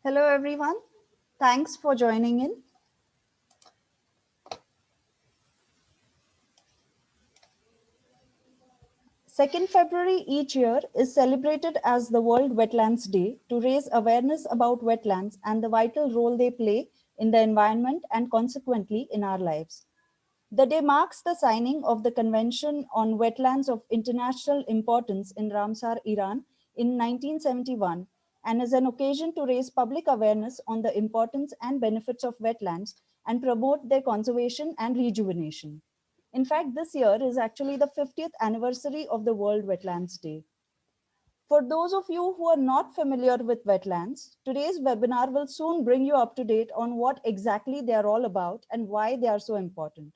Hello, everyone. Thanks for joining in. Second February each year is celebrated as the World Wetlands Day to raise awareness about wetlands and the vital role they play in the environment and consequently in our lives. The day marks the signing of the Convention on Wetlands of International Importance in Ramsar, Iran in 1971 and is an occasion to raise public awareness on the importance and benefits of wetlands and promote their conservation and rejuvenation. In fact, this year is actually the 50th anniversary of the World Wetlands Day. For those of you who are not familiar with wetlands, today's webinar will soon bring you up to date on what exactly they are all about and why they are so important.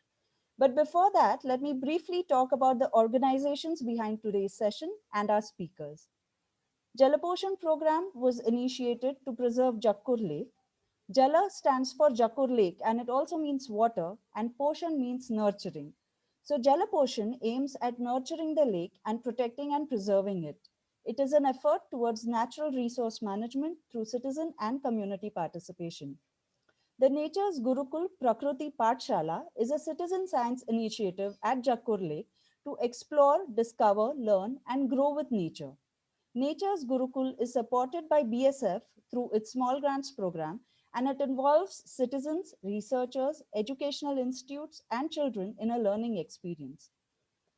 But before that, let me briefly talk about the organizations behind today's session and our speakers. Jalaposhan program was initiated to preserve Jakkur Lake. Jala stands for Jakkur Lake and it also means water and Poshan means nurturing. So Jalaposhan aims at nurturing the lake and protecting and preserving it. It is an effort towards natural resource management through citizen and community participation. The Nature's Gurukul Prakriti Pathshala is a citizen science initiative at Jakkur Lake to explore, discover, learn, and grow with nature. Nature's Gurukul is supported by BSF through its small grants program, and it involves citizens, researchers, educational institutes, and children in a learning experience.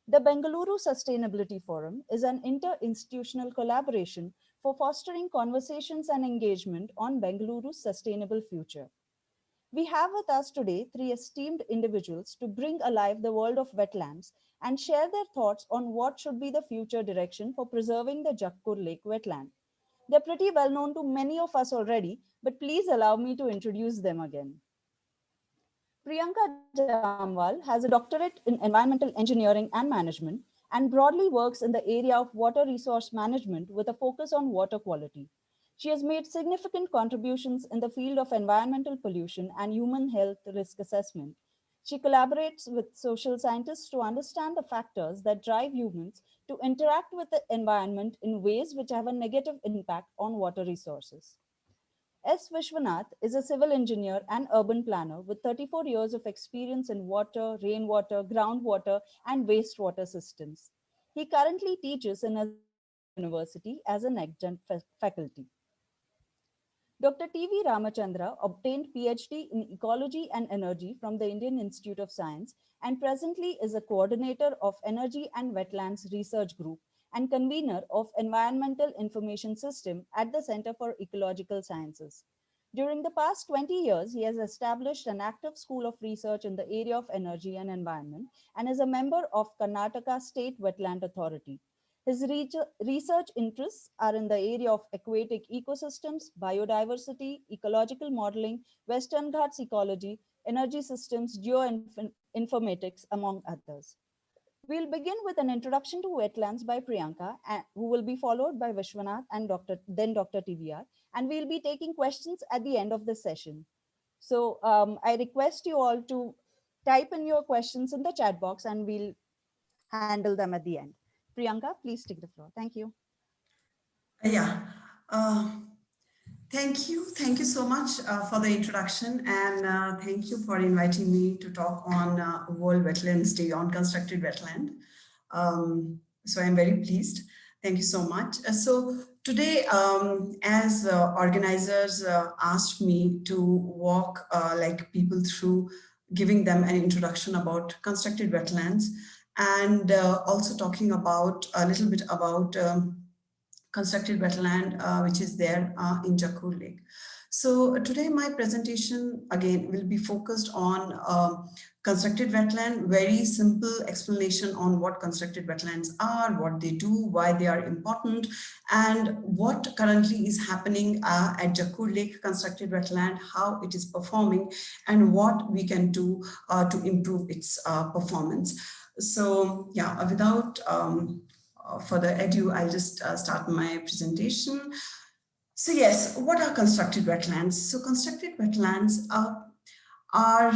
The Bengaluru Sustainability Forum is an inter-institutional collaboration for fostering conversations and engagement on Bengaluru's sustainable future. We have with us today three esteemed individuals to bring alive the world of wetlands and share their thoughts on what should be the future direction for preserving the Jakkur Lake wetland. They're pretty well known to many of us already, but please allow me to introduce them again. Priyanka Jamwal has a doctorate in environmental engineering and management and broadly works in the area of water resource management with a focus on water quality. She has made significant contributions in the field of environmental pollution and human health risk assessment. She collaborates with social scientists to understand the factors that drive humans to interact with the environment in ways which have a negative impact on water resources. S. Vishwanath is a civil engineer and urban planner with 34 years of experience in water, rainwater, groundwater, and wastewater systems. He currently teaches in Azad University as an adjunct faculty. Dr. T.V. Ramachandra obtained PhD in Ecology and Energy from the Indian Institute of Science and presently is a coordinator of Energy and Wetlands Research Group and convener of Environmental Information System at the Center for Ecological Sciences. During the past 20 years, he has established an active school of research in the area of energy and environment and is a member of Karnataka State Wetland Authority. His research interests are in the area of aquatic ecosystems, biodiversity, ecological modeling, Western Ghats ecology, energy systems, geoinformatics, among others. We'll begin with an introduction to wetlands by Priyanka, who will be followed by Vishwanath and then Dr. TVR, and we'll be taking questions at the end of the session. So I request you all to type in your questions in the chat box and we'll handle them at the end. Priyanka, please take the floor. Thank you. Yeah. Uh, Thank you. Thank you so much for the introduction and thank you for inviting me to talk on World Wetlands Day on constructed wetland. So I'm very pleased. Thank you so much. So today, as organizers asked me to walk like people through giving them an introduction about constructed wetlands and also talking about a little bit about constructed wetland, which is there in Jakkur Lake. So today my presentation again will be focused on constructed wetland, very simple explanation on what constructed wetlands are, what they do, why they are important, and what currently is happening at Jakkur Lake constructed wetland, how it is performing, and what we can do to improve its performance. So yeah, without further ado, I'll just start my presentation. So yes, what are constructed wetlands? So constructed wetlands are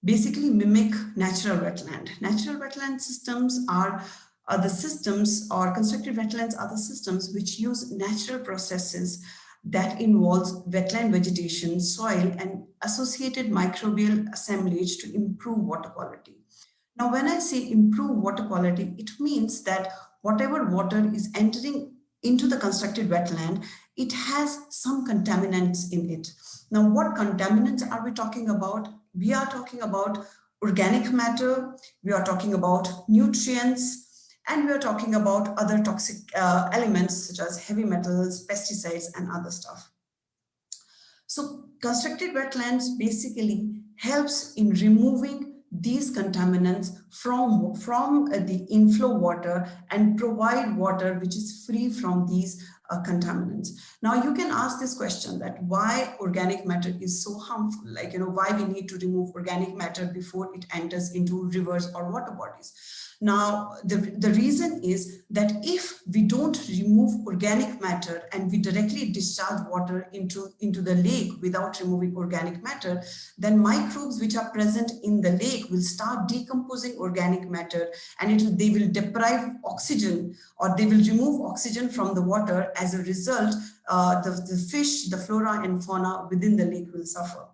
basically mimic natural wetland. Natural wetland systems are the systems, or constructed wetlands are the systems which use natural processes that involves wetland vegetation, soil, and associated microbial assemblage to improve water quality. Now, when I say improve water quality, it means that whatever water is entering into the constructed wetland, it has some contaminants in it. Now, what contaminants are we talking about? We are talking about organic matter, we are talking about nutrients, and we are talking about other toxic elements such as heavy metals, pesticides, and other stuff. So constructed wetlands basically helps in removing these contaminants from the inflow water and provide water which is free from these contaminants. Now you can ask this question that why organic matter is so harmful, like, why we need to remove organic matter before it enters into rivers or water bodies. Now, the reason is that if we don't remove organic matter and we directly discharge water into the lake without removing organic matter, then microbes which are present in the lake will start decomposing organic matter, and they will deprive oxygen, or they will remove oxygen from the water. As a result, the fish, the flora and fauna within the lake will suffer.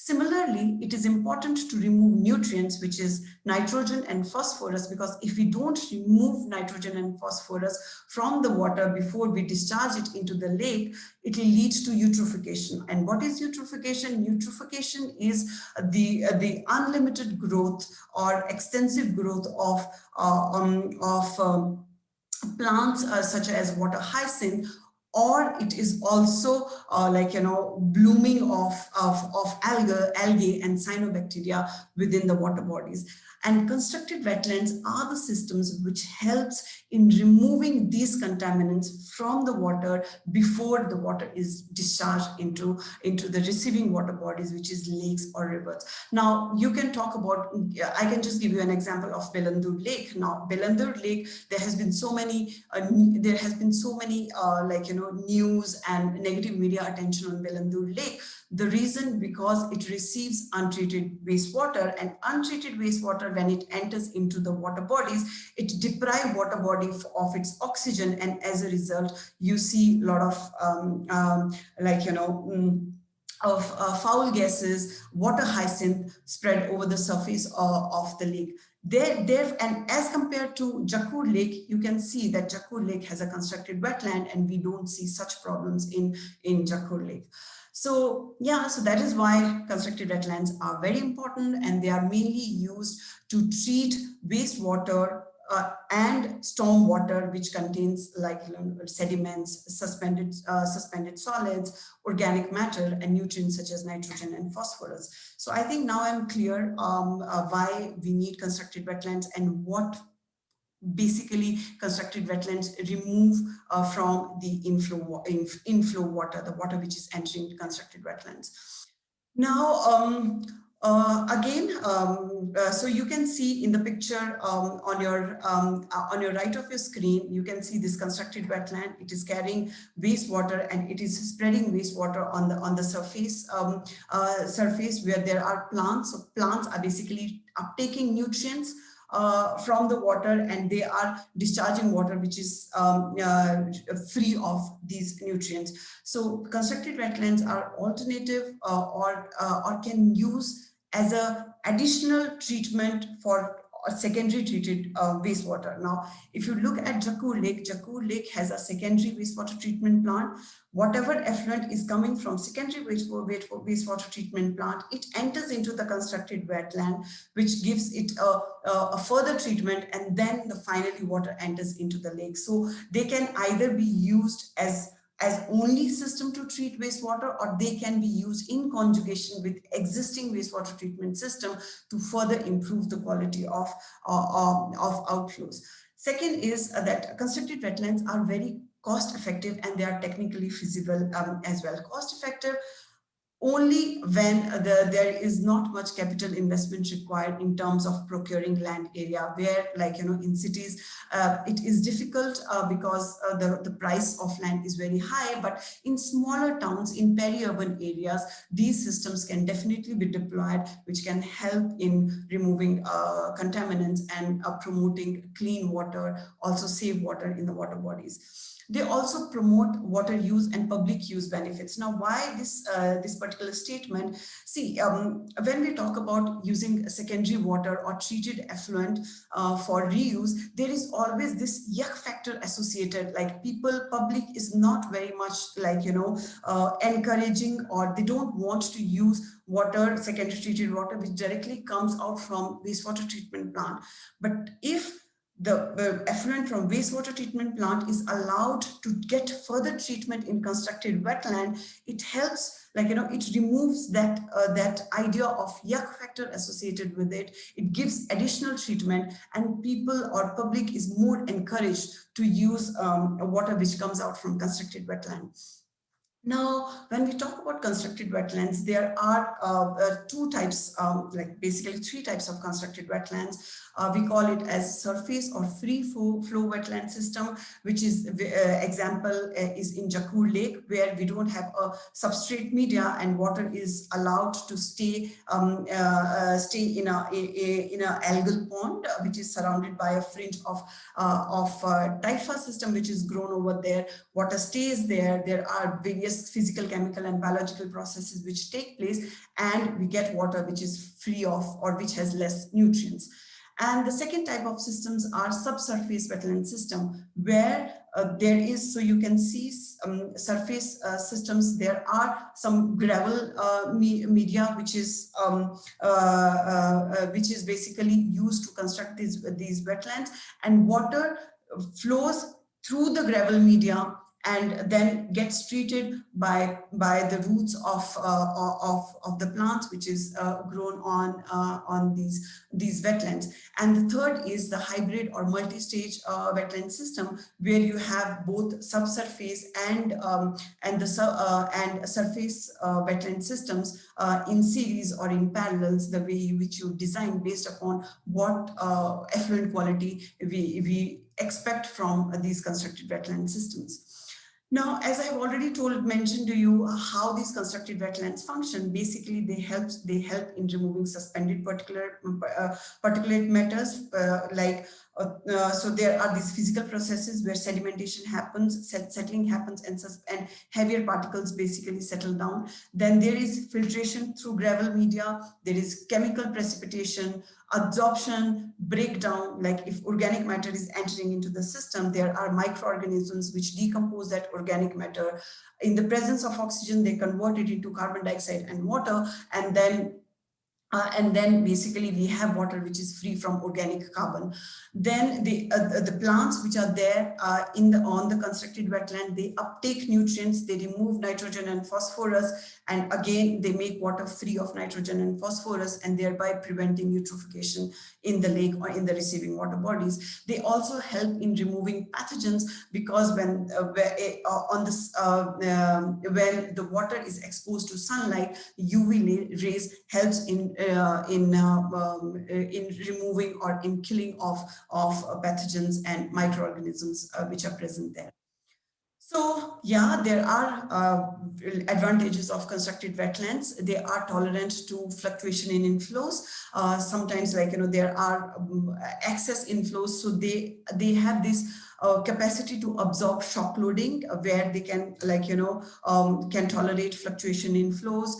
Similarly, it is important to remove nutrients, which is nitrogen and phosphorus, because if we don't remove nitrogen and phosphorus from the water before we discharge it into the lake, it will lead to eutrophication. And what is eutrophication? Eutrophication is the unlimited growth or extensive growth of plants such as water hyacinth, or it is also blooming of algae and cyanobacteria within the water bodies. And constructed wetlands are the systems which helps in removing these contaminants from the water before the water is discharged into the receiving water bodies, which is lakes or rivers. Now you can talk about, I can just give you an example of Belandur Lake. Now Belandur Lake, there has been so many news and negative media attention on Belandur Lake. The reason, because it receives untreated wastewater, and untreated wastewater, when it enters into the water bodies, it deprives water body of its oxygen, and as a result, you see a lot of foul gases, water hyacinth spread over the surface of the lake. And as compared to Jakkur Lake, you can see that Jakkur Lake has a constructed wetland, and we don't see such problems in Jakkur Lake. So yeah, so that is why constructed wetlands are very important, and they are mainly used to treat wastewater and storm water, which contains sediments, suspended solids, organic matter, and nutrients such as nitrogen and phosphorus. So I think now I'm clear why we need constructed wetlands and what basically constructed wetlands remove from the inflow water, the water which is entering constructed wetlands. Now, so you can see in the picture on your right of your screen, you can see this constructed wetland. It is carrying wastewater, and it is spreading wastewater on the surface where there are plants. So plants are basically uptaking nutrients from the water, and they are discharging water which is free of these nutrients. So constructed wetlands are alternative or can use as a additional treatment for a secondary treated wastewater. Now, if you look at Jakkur Lake has a secondary wastewater treatment plant. Whatever effluent is coming from secondary wastewater treatment plant, it enters into the constructed wetland, which gives it a further treatment, and then the finally water enters into the lake. So they can either be used as only system to treat wastewater, or they can be used in conjugation with existing wastewater treatment system to further improve the quality of outflows. Second is that constructed wetlands are very cost effective, and they are technically feasible as well. Cost effective only when there is not much capital investment required in terms of procuring land area, where, like, in cities it is difficult because the price of land is very high. But in smaller towns, in peri-urban areas, these systems can definitely be deployed, which can help in removing contaminants and promoting clean water, also save water in the water bodies. They also promote water use and public use benefits. Now, why this particular statement? See, when we talk about using secondary water or treated effluent for reuse, there is always this yuck factor associated. Like, public is not very much, like, encouraging, or they don't want to use water, secondary treated water, which directly comes out from wastewater treatment plant. But if the effluent from wastewater treatment plant is allowed to get further treatment in constructed wetland, it helps, like, it removes that that idea of yuck factor associated with it. It gives additional treatment, and people or public is more encouraged to use water which comes out from constructed wetland. Now, when we talk about constructed wetlands, there are two types, like basically three types of constructed wetlands. We call it as surface or free flow wetland system, which is example is in Jakur Lake, where we don't have a substrate media and water is allowed to stay in a algal pond, which is surrounded by a fringe of typha system, which is grown over there. Water stays there. There are various physical, chemical, and biological processes which take place, and we get water which is free of, or which has less nutrients. And the second type of systems are subsurface wetland system, where there is, so you can see surface systems. There are some gravel media which is basically used to construct these wetlands, and water flows through the gravel media and then gets treated by the roots of the plants which is grown on these wetlands. And the third is the hybrid or multi-stage wetland system, where you have both subsurface and surface wetland systems in series or in parallels, the way which you design based upon what effluent quality we expect from these constructed wetland systems. Now, as I have already mentioned to you how these constructed wetlands function, basically they help in removing suspended particulate matters, so there are these physical processes where sedimentation happens, settling happens, and heavier particles basically settle down. Then there is filtration through gravel media. There is chemical precipitation, absorption, breakdown. Like, if organic matter is entering into the system, there are microorganisms which decompose that organic matter. In the presence of oxygen, they convert it into carbon dioxide and water, and then basically we have water which is free from organic carbon. Then the plants which are there on the constructed wetland, they uptake nutrients, they remove nitrogen and phosphorus, and again they make water free of nitrogen and phosphorus, and thereby preventing eutrophication in the lake or in the receiving water bodies. They also help in removing pathogens, because when the water is exposed to sunlight, UV rays helps in removing or in killing of pathogens and microorganisms which are present there. So yeah, there are advantages of constructed wetlands. They are tolerant to fluctuation in inflows. Sometimes, like, there are excess inflows, so they have this capacity to absorb shock loading, where they can, like, can tolerate fluctuation in flows.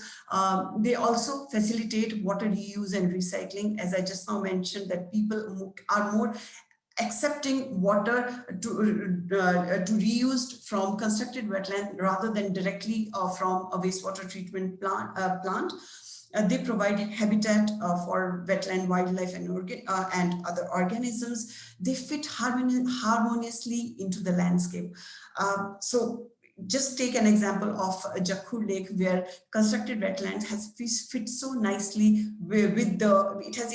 They also facilitate water reuse and recycling. As I just now mentioned, that people are more accepting water to reused from constructed wetland rather than directly from a wastewater treatment plant. They provide habitat for wetland wildlife and other organisms. They fit harmoniously into the landscape. So just take an example of Jakkur Lake, where constructed wetlands has fit so nicely with the, it has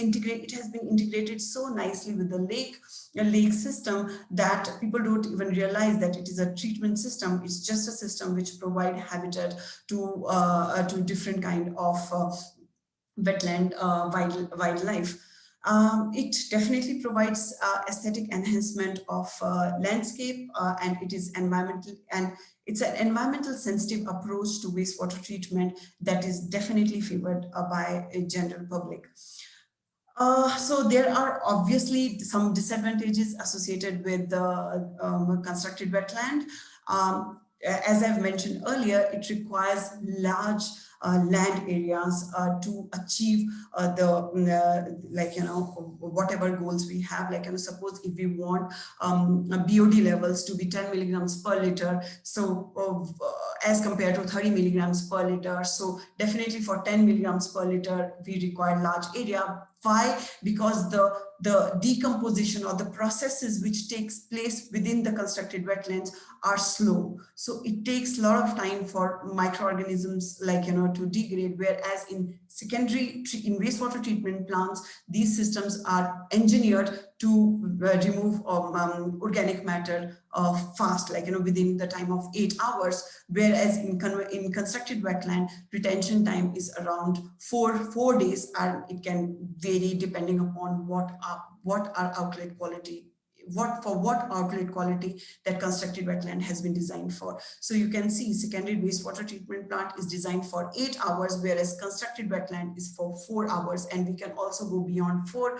been integrated so nicely with the lake system that people don't even realize that it is a treatment system. It's just a system which provide habitat to different kind of wetland wildlife. It definitely provides aesthetic enhancement of landscape, and it is environmental, and it's an environmental sensitive approach to wastewater treatment that is definitely favored by a general public. So there are obviously some disadvantages associated with the constructed wetland. As I've mentioned earlier, it requires large land areas to achieve whatever goals we have. Suppose if we want BOD levels to be 10 milligrams per liter, so as compared to 30 milligrams per liter, so definitely for 10 milligrams per liter we require large area. Why? Because the decomposition or the processes which takes place within the constructed wetlands are slow. So it takes a lot of time for microorganisms to degrade, whereas in wastewater treatment plants, these systems are engineered to remove organic matter fast, within the time of 8 hours, whereas in constructed wetland, retention time is around 4 days, and it can vary depending upon what outlet quality that constructed wetland has been designed for. So you can see secondary wastewater treatment plant is designed for 8 hours, whereas constructed wetland is for 4 hours, and we can also go beyond 4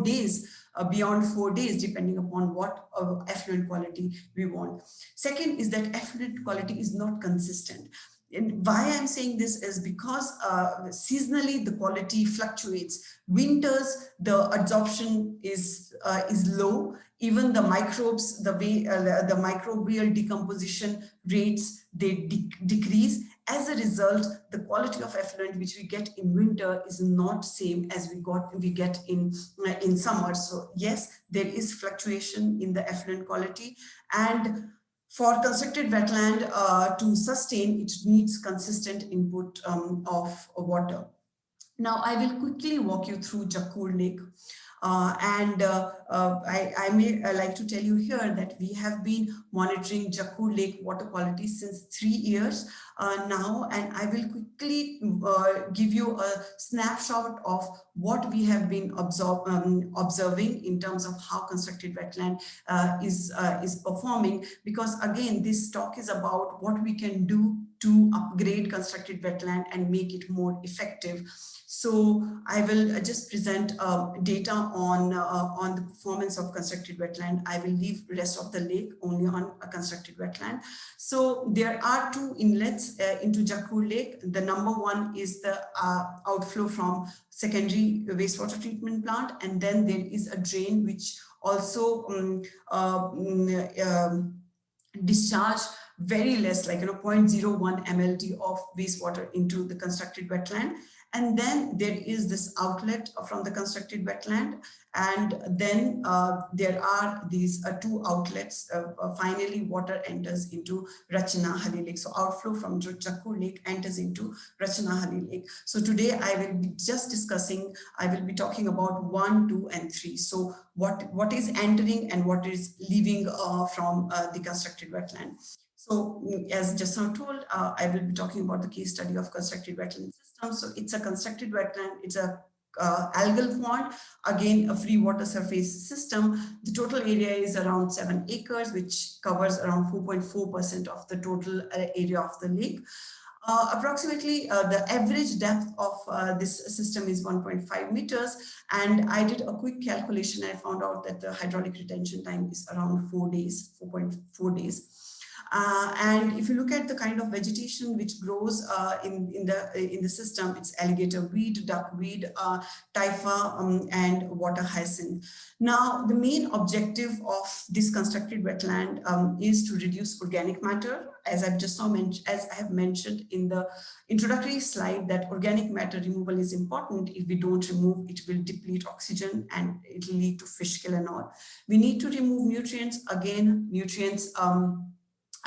days, beyond 4 days, depending upon what effluent quality we want. Second is that effluent quality is not consistent. And why I'm saying this is because seasonally the quality fluctuates. Winters, the adsorption is low. Even the microbes, the microbial decomposition rates, they decrease. As a result, the quality of effluent which we get in winter is not same as we get in summer. So yes, there is fluctuation in the effluent quality, and for constructed wetland to sustain, it needs consistent input of water. Now, I will quickly walk you through Jakkur Lake. I may like to tell you here that we have been monitoring Jakkur Lake water quality since 3 years now, and I will quickly give you a snapshot of what we have been observing in terms of how constructed wetland is performing, because again, this talk is about what we can do to upgrade constructed wetland and make it more effective. So I will just present data on the performance of constructed wetland. I will leave the rest of the lake only on a constructed wetland. So there are 2 inlets into Jakkur Lake. The number one is the outflow from secondary wastewater treatment plant, and then there is a drain which also discharge very less, 0.01 mLT of wastewater into the constructed wetland. And then there is this outlet from the constructed wetland, and then there are these 2 outlets. Finally, water enters into Rachna-Halli Lake. So outflow from Jakkur Lake enters into Rachna-Halli Lake. So today I will be just discussing, I will be talking about 1, 2, and 3. So what is entering and what is leaving from the constructed wetland. So as just now told, I will be talking about the case study of constructed wetland system. So it's a constructed wetland, it's a algal pond, again a free water surface system. The total area is around 7 acres, which covers around 4.4% of the total area of the lake. Approximately the average depth of this system is 1.5 meters, and I did a quick calculation. I found out that the hydraulic retention time is around 4 days, 4.4 days. And if you look at the kind of vegetation which grows in the system, it's alligator weed, duckweed, typha, and water hyacinth. Now, the main objective of this constructed wetland is to reduce organic matter. As I've just now mentioned, as I have mentioned in the introductory slide, that organic matter removal is important. If we don't remove, it will deplete oxygen and it will lead to fish kill and all. We need to remove nutrients. Again, nutrients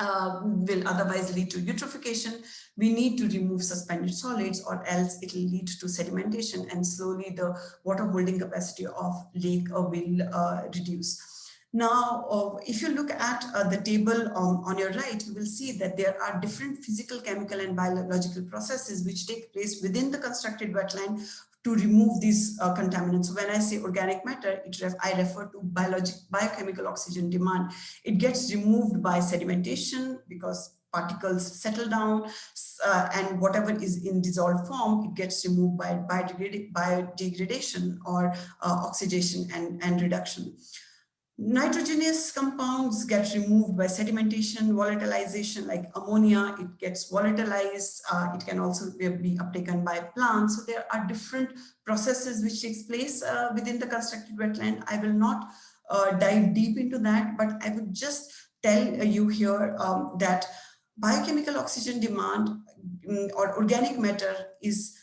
will otherwise lead to eutrophication. We need to remove suspended solids, or else it will lead to sedimentation, and slowly the water holding capacity of lake will reduce. Now, if you look at the table on your right, you will see that there are different physical, chemical, and biological processes which take place within the constructed wetland to remove these contaminants. So when I say organic matter, I refer to biochemical oxygen demand. It gets removed by sedimentation because particles settle down, and whatever is in dissolved form, it gets removed by biodegradation or oxidation and reduction. Nitrogenous compounds get removed by sedimentation, volatilization, like ammonia, it gets volatilized. It can also be uptaken by plants. So there are different processes which takes place within the constructed wetland. I will not dive deep into that, but I would just tell you here that biochemical oxygen demand or organic matter is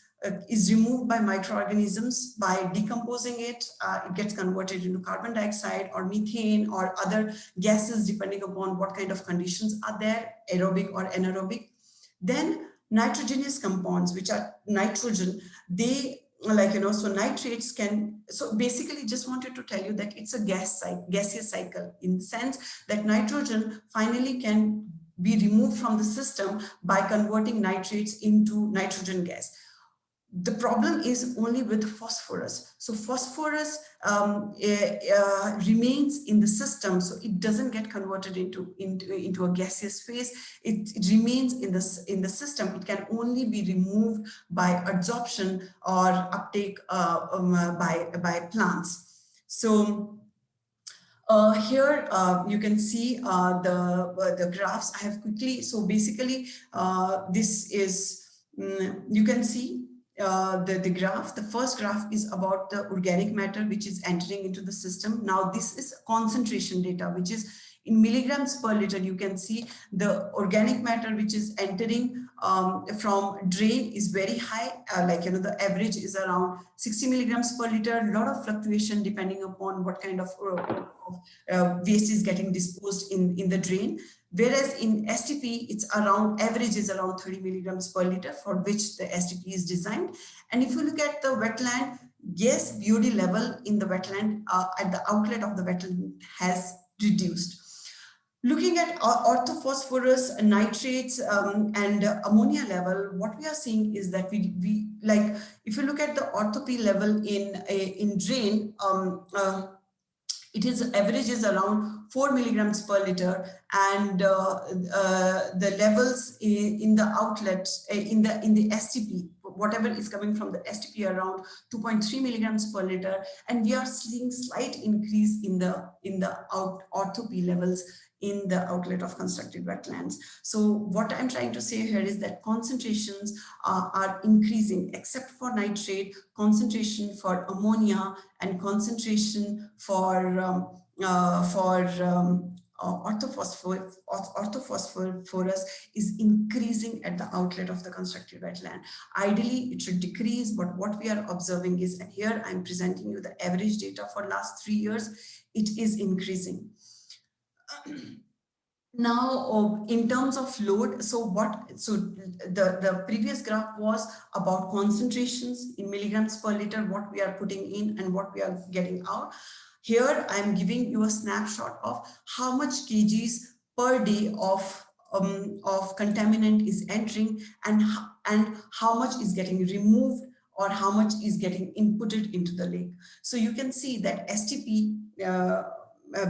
removed by microorganisms. By decomposing it, it gets converted into carbon dioxide or methane or other gases, depending upon what kind of conditions are there, aerobic or anaerobic. Then nitrogenous compounds, which are nitrogen, they so nitrates can, so basically just wanted to tell you that it's a gaseous cycle, in the sense that nitrogen finally can be removed from the system by converting nitrates into nitrogen gas. The problem is only with phosphorus. So phosphorus remains in the system, so it doesn't get converted into a gaseous phase. It remains in the system. It can only be removed by adsorption or uptake by plants. So here you can see the graphs I have quickly. So basically, this is you can see. The graph, the first graph is about the organic matter which is entering into the system. Now this is concentration data, which is in milligrams per liter. You can see the organic matter which is entering from drain is very high, the average is around 60 milligrams per liter. A lot of fluctuation depending upon what kind of waste is getting disposed in the drain. Whereas in STP, it's around, average is around 30 milligrams per liter, for which the STP is designed. And if you look at the wetland, gas BOD level in the wetland at the outlet of the wetland has reduced. Looking at orthophosphorus, nitrates, and ammonia level, what we are seeing is that we like, if you look at the ortho-P level in drain, it is average is around 4 milligrams per liter, and the levels in the outlet in the STP, whatever is coming from the STP, around 2.3 milligrams per liter, and we are seeing slight increase in the ortho-P levels in the outlet of constructed wetlands. So what I'm trying to say here is that concentrations are increasing, except for nitrate, concentration for ammonia and concentration for orthophosphorus is increasing at the outlet of the constructed wetland. Ideally, it should decrease, but what we are observing is, and here I'm presenting you the average data for last 3 years, it is increasing. Now, in terms of load, so the previous graph was about concentrations in milligrams per liter, what we are putting in and what we are getting out. Here, I'm giving you a snapshot of how much kgs per day of contaminant is entering, and how much is getting removed or how much is getting inputted into the lake. So you can see that STP,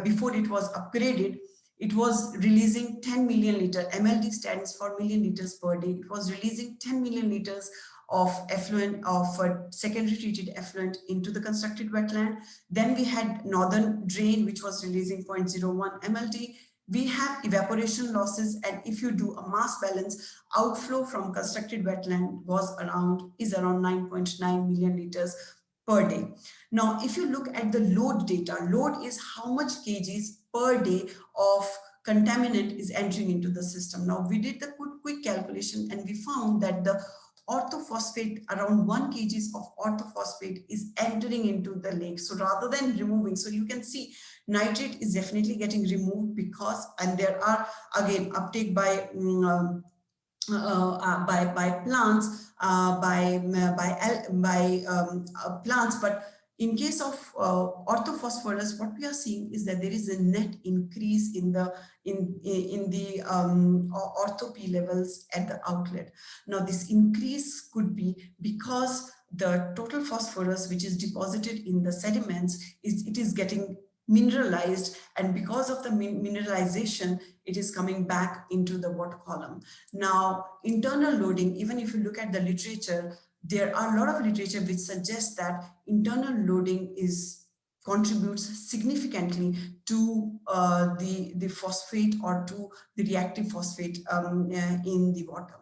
before it was upgraded, it was releasing 10 million liters. MLD stands for million liters per day. It was releasing 10 million liters of effluent, of secondary treated effluent into the constructed wetland. Then we had northern drain, which was releasing 0.01 MLD. We have evaporation losses, and if you do a mass balance, outflow from constructed wetland is around 9.9 million liters per day. Now, if you look at the load data, load is how much kgs per day of contaminant is entering into the system. Now, we did the quick calculation, and we found that the orthophosphate, around 1 kg of orthophosphate is entering into the lake. So rather than removing, so you can see nitrate is definitely getting removed because, and there are again uptake by by plants, plants, but in case of orthophosphorus, what we are seeing is that there is a net increase in the ortho P levels at the outlet. Now, this increase could be because the total phosphorus which is deposited in the sediments is getting mineralized, and because of the mineralization, it is coming back into the water column. Now, internal loading, even if you look at the literature, there are a lot of literature which suggests that internal loading contributes significantly to the phosphate or to the reactive phosphate in the water.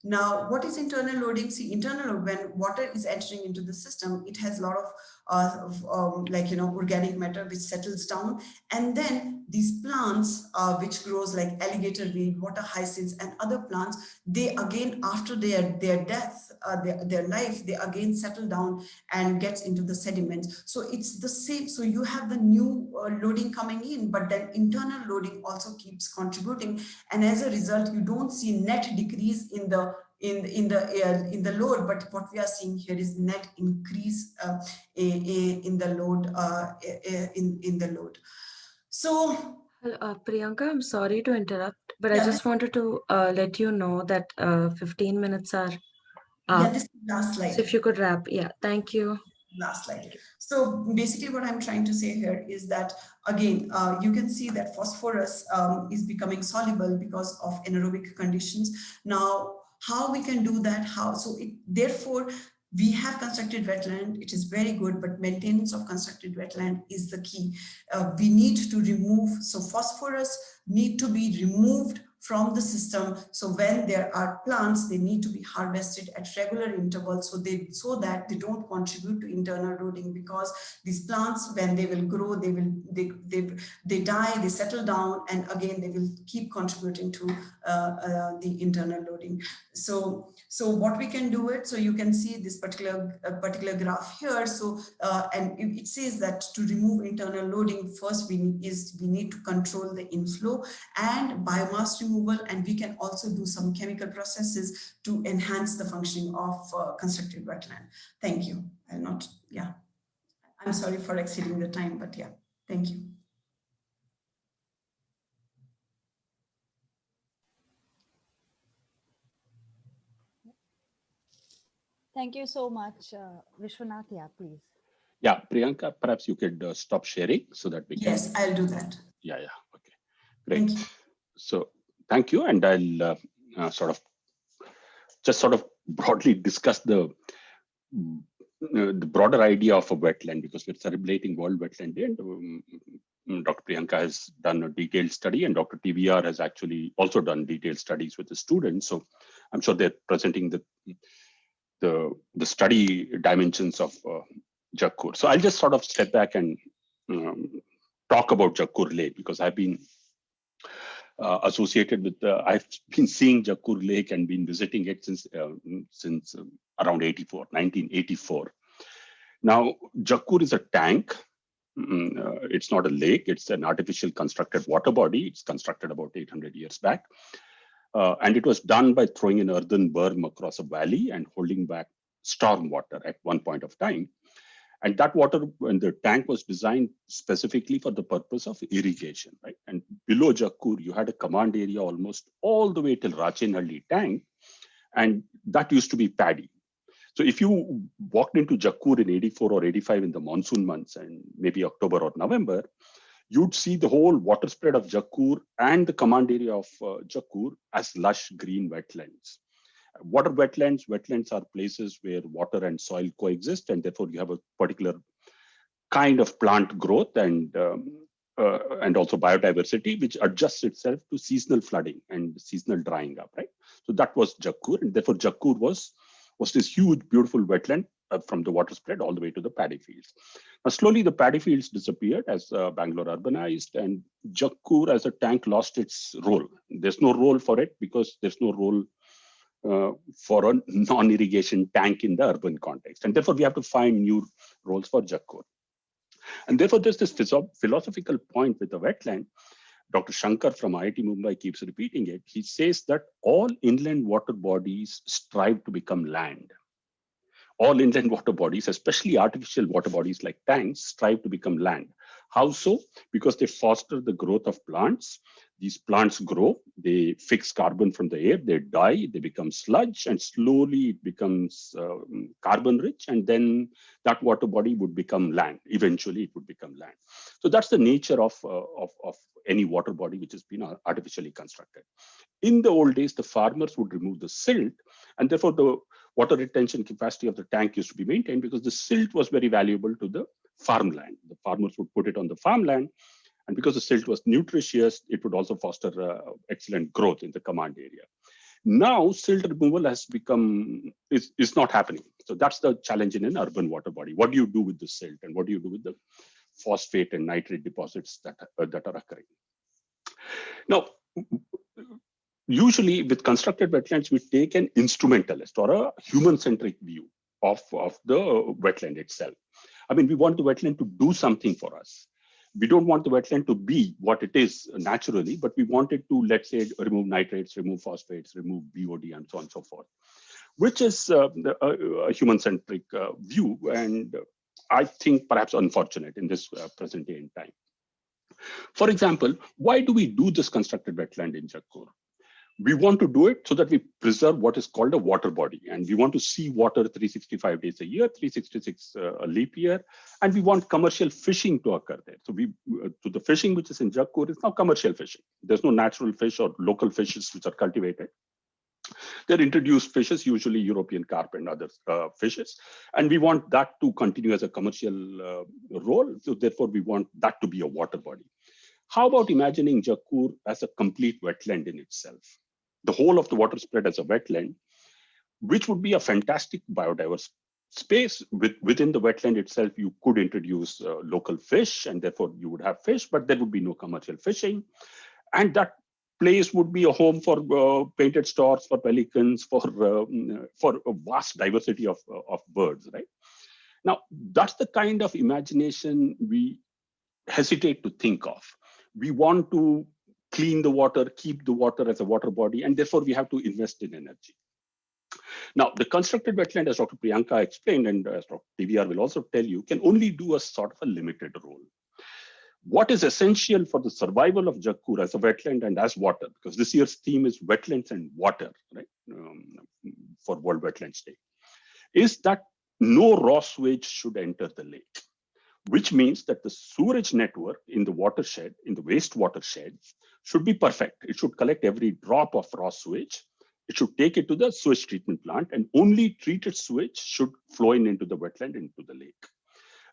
Now, what is internal loading? See, internal, when water is entering into the system, it has a lot of organic matter which settles down, and then these plants which grows like alligator weed, water hyacinths, and other plants, they again, after their death, their life, they again settle down and gets into the sediments. So it's the same. So you have the new loading coming in, but then internal loading also keeps contributing, and as a result, you don't see net decrease in the load, but what we are seeing here is net increase in the load in the load. So Priyanka, I'm sorry to interrupt, but yeah, I just wanted to let you know that 15 minutes are up. Yeah, this is the last slide. So if you could wrap, yeah, thank you. Last slide. So basically what I'm trying to say here is that, again, you can see that phosphorus is becoming soluble because of anaerobic conditions. Now, how we can do that? Therefore, we have constructed wetland. It is very good, but maintenance of constructed wetland is the key. We need to remove, so phosphorus need to be removed from the system. So when there are plants, they need to be harvested at regular intervals so that they don't contribute to internal loading, because these plants, when they will grow, they die, they settle down, and again they will keep contributing to the internal loading. So what we can do it, so you can see this particular graph here. So and it says that to remove internal loading, first we need to control the inflow and biomass removal, and we can also do some chemical processes to enhance the functioning of constructed wetland. Thank you. I'm sorry for exceeding the time, but yeah, thank you. Thank you so much, Vishwanath. Yeah, please. Yeah, Priyanka, perhaps you could stop sharing so that we can. Yes, I'll do that. Yeah, okay, great. Thank you. So thank you, and I'll sort of broadly discuss the broader idea of a wetland, because we're celebrating World Wetland Day, and Dr. Priyanka has done a detailed study, and Dr. TVR has actually also done detailed studies with the students. So I'm sure they're presenting the study dimensions of Jakkur. So I'll just sort of step back and talk about Jakkur Lake, because I've been associated with I've been seeing Jakkur Lake and been visiting it since around 1984. Now, Jakkur is a tank. It's not a lake. It's an artificial constructed water body. It's constructed about 800 years back. And it was done by throwing an earthen berm across a valley and holding back storm water at one point of time. And that water, when the tank was designed specifically for the purpose of irrigation, right? And below Jakkur, you had a command area almost all the way till Rachenhalli tank, and that used to be paddy. So if you walked into Jakkur in 84 or 85 in the monsoon months, and maybe October or November, you'd see the whole water spread of Jakkur and the command area of Jakkur as lush green wetlands. Water wetlands are places where water and soil coexist, and therefore you have a particular kind of plant growth and also biodiversity, which adjusts itself to seasonal flooding and seasonal drying up, right? So that was Jakkur, and therefore Jakkur was this huge, beautiful wetland from the water spread all the way to the paddy fields. Now, slowly the paddy fields disappeared as Bangalore urbanized, and Jakkur as a tank lost its role. There's no role for it because there's no role for a non-irrigation tank in the urban context. And therefore, we have to find new roles for Jakkur. And therefore, there's this philosophical point with the wetland. Dr. Shankar from IIT Mumbai keeps repeating it. He says that all inland water bodies strive to become land. All inland water bodies, especially artificial water bodies like tanks, strive to become land. How so? Because they foster the growth of plants. These plants grow, they fix carbon from the air, they die, they become sludge, and slowly it becomes carbon rich, and then that water body would become land. Eventually, it would become land. So that's the nature of any water body which has been artificially constructed. In the old days, the farmers would remove the silt, and therefore the water retention capacity of the tank used to be maintained because the silt was very valuable to the farmland. The farmers would put it on the farmland, and because the silt was nutritious, it would also foster excellent growth in the command area. Now, silt removal has is not happening. So that's the challenge in an urban water body. What do you do with the silt, and what do you do with the phosphate and nitrate deposits that are occurring? Now, usually with constructed wetlands, we take an instrumentalist or a human-centric view of the wetland itself. I mean, we want the wetland to do something for us. We don't want the wetland to be what it is naturally, but we want it to, let's say, remove nitrates, remove phosphates, remove BOD, and so on and so forth, which is a human-centric view, and I think perhaps unfortunate in this present day and time. For example, why do we do this constructed wetland in Jakkur? We want to do it so that we preserve what is called a water body, and we want to see water 365 days a year, 366 a leap year, and we want commercial fishing to occur there. So the fishing which is in Jakkur is now commercial fishing. There's no natural fish or local fishes which are cultivated. They're introduced fishes, usually European carp and other fishes, and we want that to continue as a commercial role. So therefore, we want that to be a water body. How about imagining Jakkur as a complete wetland in itself? The whole of the water spread as a wetland, which would be a fantastic biodiverse space. Within the wetland itself, you could introduce local fish, and therefore you would have fish, but there would be no commercial fishing. And that place would be a home for painted storks, for pelicans, for a vast diversity of birds, right? Now, that's the kind of imagination we hesitate to think of. We want to clean the water, keep the water as a water body, and therefore we have to invest in energy. Now, the constructed wetland, as Dr. Priyanka explained, and as Dr. TVR will also tell you, can only do a sort of a limited role. What is essential for the survival of Jakkur as a wetland and as water, because this year's theme is wetlands and water, right, for World Wetlands Day, is that no raw sewage should enter the lake, which means that the sewerage network in the watershed, in the wastewater shed, should be perfect. It should collect every drop of raw sewage. It should take it to the sewage treatment plant, and only treated sewage should flow into the wetland, into the lake.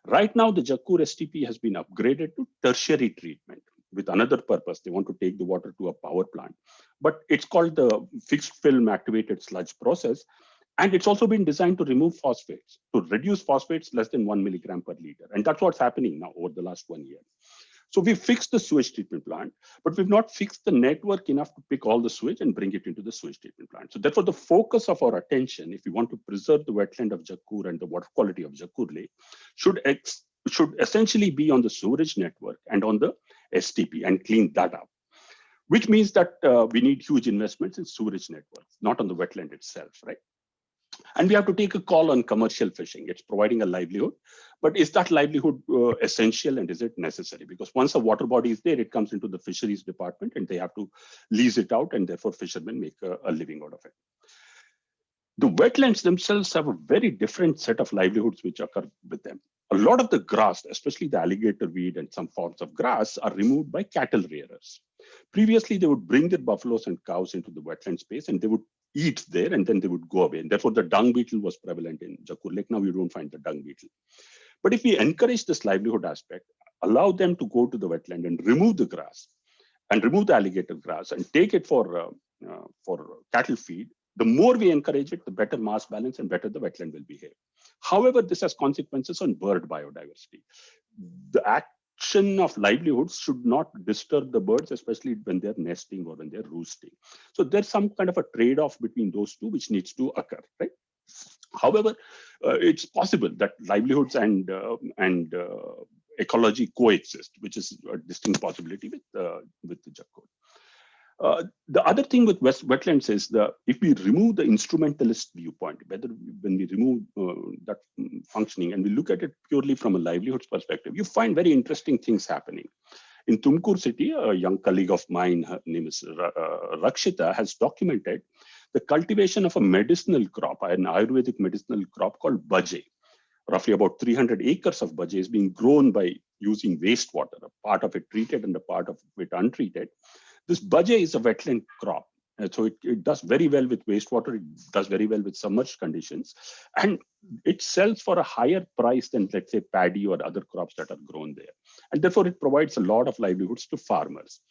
Right now, the Jakkur STP has been upgraded to tertiary treatment with another purpose. They want to take the water to a power plant, but it's called the fixed film activated sludge process. And it's also been designed to remove phosphates, to reduce phosphates less than 1 milligram per liter. And that's what's happening now over the last 1 year. So we've fixed the sewage treatment plant, but we've not fixed the network enough to pick all the sewage and bring it into the sewage treatment plant. So therefore, the focus of our attention, if we want to preserve the wetland of Jakkur and the water quality of Jakkur Lake, should essentially be on the sewerage network and on the STP, and clean that up. Which means that we need huge investments in sewerage networks, not on the wetland itself, right? And we have to take a call on commercial fishing. It's providing a livelihood, but is that livelihood essential, and is it necessary? Because once a water body is there, it comes into the fisheries department and they have to lease it out, and therefore fishermen make a living out of it. The wetlands themselves have a very different set of livelihoods which occur with them. A lot of the grass, especially the alligator weed and some forms of grass, are removed by cattle rearers. Previously, they would bring their buffaloes and cows into the wetland space, and they would eat there, and then they would go away. And therefore, the dung beetle was prevalent in Jakkur Lake. Now you don't find the dung beetle. But if we encourage this livelihood aspect, allow them to go to the wetland and remove the grass, and remove the alligator grass, and take it for cattle feed, the more we encourage it, the better mass balance and better the wetland will behave. However, this has consequences on bird biodiversity. The disruption of livelihoods should not disturb the birds, especially when they're nesting or when they're roosting. So there's some kind of a trade-off between those two which needs to occur, right? However, it's possible that livelihoods and ecology coexist, which is a distinct possibility with the Jakkur. The other thing with wetlands is if we remove the instrumentalist viewpoint, when we remove that functioning and we look at it purely from a livelihoods perspective, you find very interesting things happening. In Tumkur city, a young colleague of mine, her name is Rakshita, has documented the cultivation of a medicinal crop, an Ayurvedic medicinal crop called Baje. Roughly about 300 acres of Baje is being grown by using wastewater, a part of it treated and a part of it untreated. This Baje is a wetland crop. So it does very well with wastewater. It does very well with submerged conditions. And it sells for a higher price than, let's say, paddy or other crops that are grown there. And therefore, it provides a lot of livelihoods to farmers.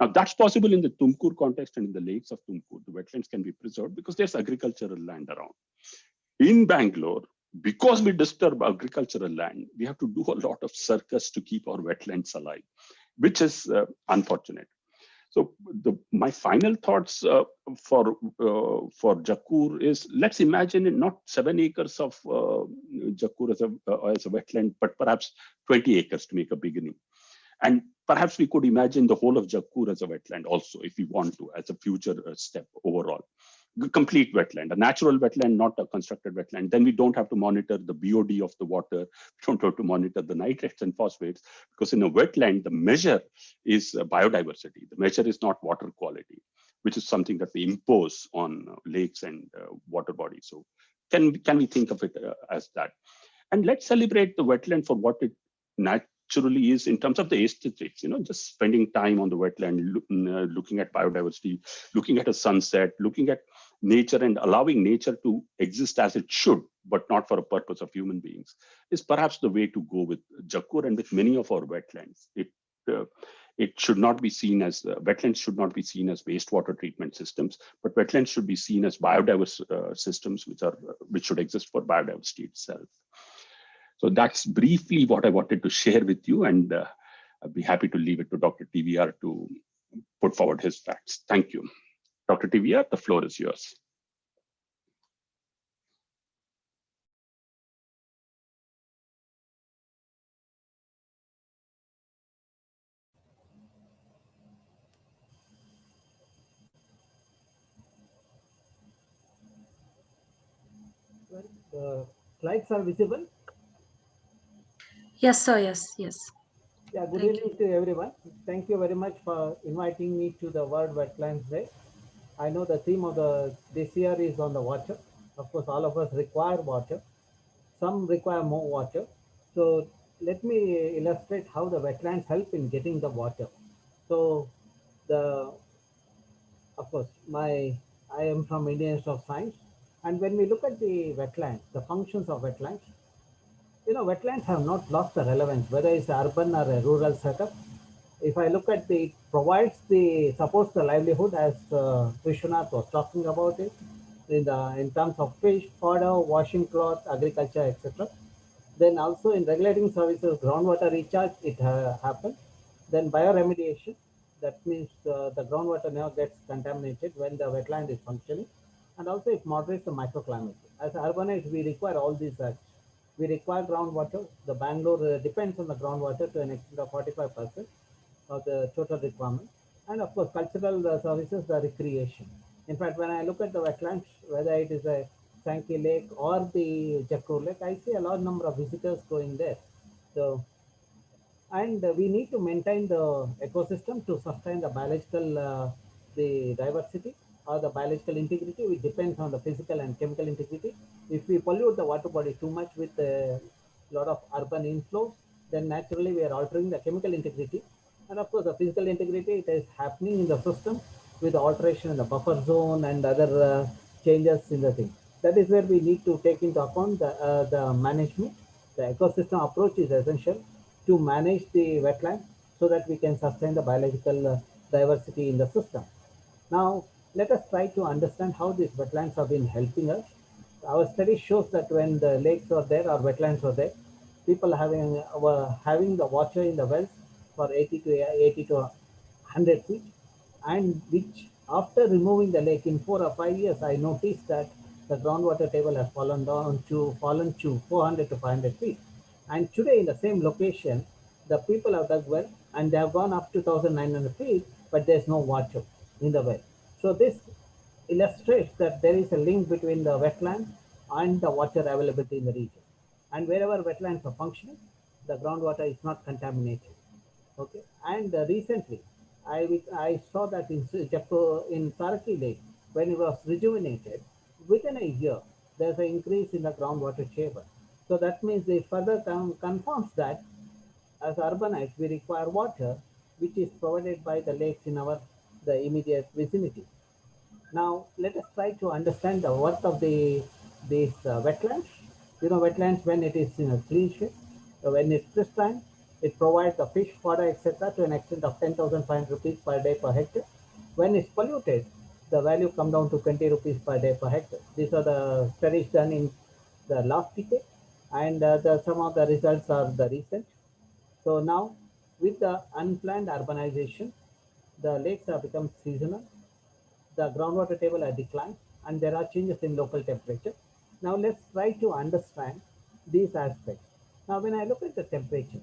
Now, that's possible in the Tumkur context and in the lakes of Tumkur. The wetlands can be preserved because there's agricultural land around. In Bangalore, because we disturb agricultural land, we have to do a lot of circus to keep our wetlands alive, which is unfortunate. So my final thoughts for Jakkur is, let's imagine not 7 acres of Jakkur as a wetland, but perhaps 20 acres to make a beginning. And perhaps we could imagine the whole of Jakkur as a wetland also, if we want to, as a future step overall. Complete wetland, a natural wetland, not a constructed wetland. Then we don't have to monitor the BOD of the water. We don't have to monitor the nitrates and phosphates, because in a wetland, the measure is biodiversity. The measure is not water quality, which is something that we impose on lakes and water bodies. So can we think of it as that? And let's celebrate the wetland for what it naturally is in terms of the aesthetics, just spending time on the wetland, looking at biodiversity, looking at a sunset, looking at nature and allowing nature to exist as it should, but not for a purpose of human beings, is perhaps the way to go with Jakkur and with many of our wetlands. It should not be seen as, wetlands should not be seen as wastewater treatment systems, but wetlands should be seen as biodiverse systems which should exist for biodiversity itself. So that's briefly what I wanted to share with you, and I'd be happy to leave it to Dr. TVR to put forward his facts. Thank you. Dr. TVR, the floor is yours. Slides are visible? Yes, sir. Yes. Yeah, good Thank evening to everyone. Thank you very much for inviting me to the World Wetlands Day. I know the theme of this year is on the water. Of course, all of us require water. Some require more water. So let me illustrate how the wetlands help in getting the water. So of course, I am from Indian Institute of Science. And when we look at the wetlands, the functions of wetlands, wetlands have not lost the relevance, whether it's urban or a rural setup. If I look at it provides supports the livelihood, as Vishwanath was talking about it, in terms of fish, fodder, washing cloth, agriculture, etc. Then also in regulating services, groundwater recharge, it happens. Then bioremediation, that means the groundwater never gets contaminated when the wetland is functioning. And also it moderates the microclimate. As urbanites, we require all these acts. We require groundwater. The Bangalore depends on the groundwater to an extent of 45% of the total requirement. And of course, cultural services, the recreation. In fact, when I look at the wetlands, whether it is a Sankey Lake or the Jakkur Lake, I see a large number of visitors going there. So, and we need to maintain the ecosystem to sustain the biological the diversity or the biological integrity, which depends on the physical and chemical integrity. If we pollute the water body too much with a lot of urban inflows, then naturally we are altering the chemical integrity. And of course, the physical integrity, it is happening in the system with the alteration in the buffer zone and other changes in the thing. That is where we need to take into account the management. The ecosystem approach is essential to manage the wetland so that we can sustain the biological diversity in the system. Now, let us try to understand how these wetlands have been helping us. Our study shows that when the lakes are there or wetlands are there, people were having the water in the wells for 80 to 100 feet, and which after removing the lake in 4 or 5 years, I noticed that the groundwater table has fallen to 400 to 500 feet. And today in the same location, the people have dug well and they have gone up to 1,900 feet, but there's no water in the well. So this illustrates that there is a link between the wetland and the water availability in the region. And wherever wetlands are functioning, the groundwater is not contaminated. Okay, and recently I saw that in in Saraki Lake, when it was rejuvenated, within a year there's an increase in the groundwater table. So that means it further confirms that as urbanites we require water, which is provided by the lakes in our the immediate vicinity. Now, let us try to understand the worth of these wetlands. You know, wetlands, when it is in a clean shape, when it's pristine, it provides the fish, fodder, etc. to an extent of 10,500 rupees per day per hectare. When it's polluted, the value come down to 20 rupees per day per hectare. These are the studies done in the last decade, and some of the results are the recent. So now, with the unplanned urbanization, the lakes have become seasonal, the groundwater table has declined, and there are changes in local temperature. Now let's try to understand these aspects. Now when I look at the temperature,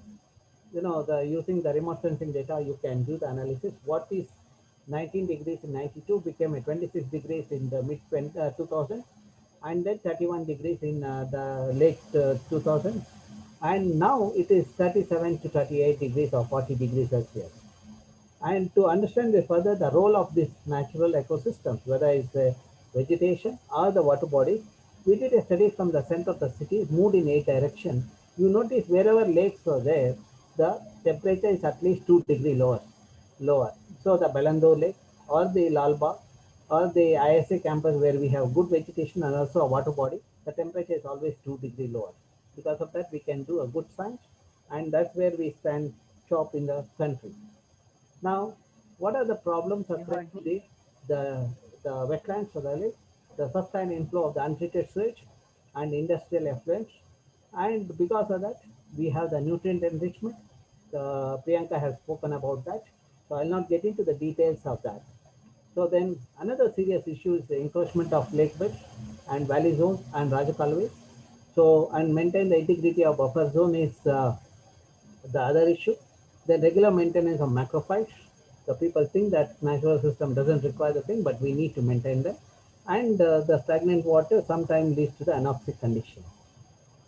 you know, using the remote sensing data, you can do the analysis. What is 19 degrees in 92 became a 26 degrees in the mid 2000, and then 31 degrees in the late 2000, and now it is 37 to 38 degrees or 40 degrees Celsius. And to understand further the role of these natural ecosystems, whether it's vegetation or the water bodies, we did a study from the center of the city, moved in 8 directions. You notice wherever lakes are there, the temperature is at least 2 degrees lower. So the Belandur Lake or the Lalbagh or the ISA campus where we have good vegetation and also a water body, the temperature is always 2 degrees lower. Because of that, we can do a good science, and that's where we stand top in the country. Now, what are the problems affecting the wetlands of the lake? The sustained inflow of the untreated sewage and industrial effluents. And because of that, we have the nutrient enrichment. Priyanka has spoken about that. So I'll not get into the details of that. So then another serious issue is the encroachment of lake beds and valley zones and Rajakalways. So, and maintain the integrity of buffer zone is the other issue. The regular maintenance of macrophytes. The people think that natural system doesn't require the thing, but we need to maintain them. And the stagnant water sometimes leads to the anoxic condition.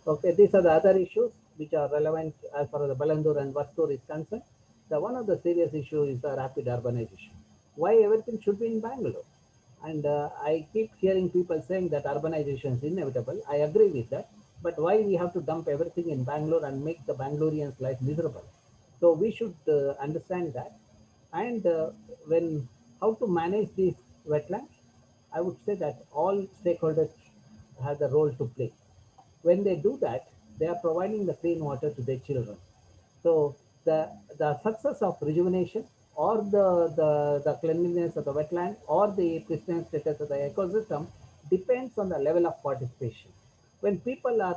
Okay, these are the other issues which are relevant as far as the Balandur and Vastur is concerned. The one of the serious issue is the rapid urbanization. Why everything should be in Bangalore? And I keep hearing people saying that urbanization is inevitable. I agree with that. But why we have to dump everything in Bangalore and make the Bangaloreans' life miserable? So we should understand that. And when how to manage these wetlands, I would say that all stakeholders have the role to play. When they do that, they are providing the clean water to their children. So the success of rejuvenation or the cleanliness of the wetland or the pristine status of the ecosystem depends on the level of participation. When people are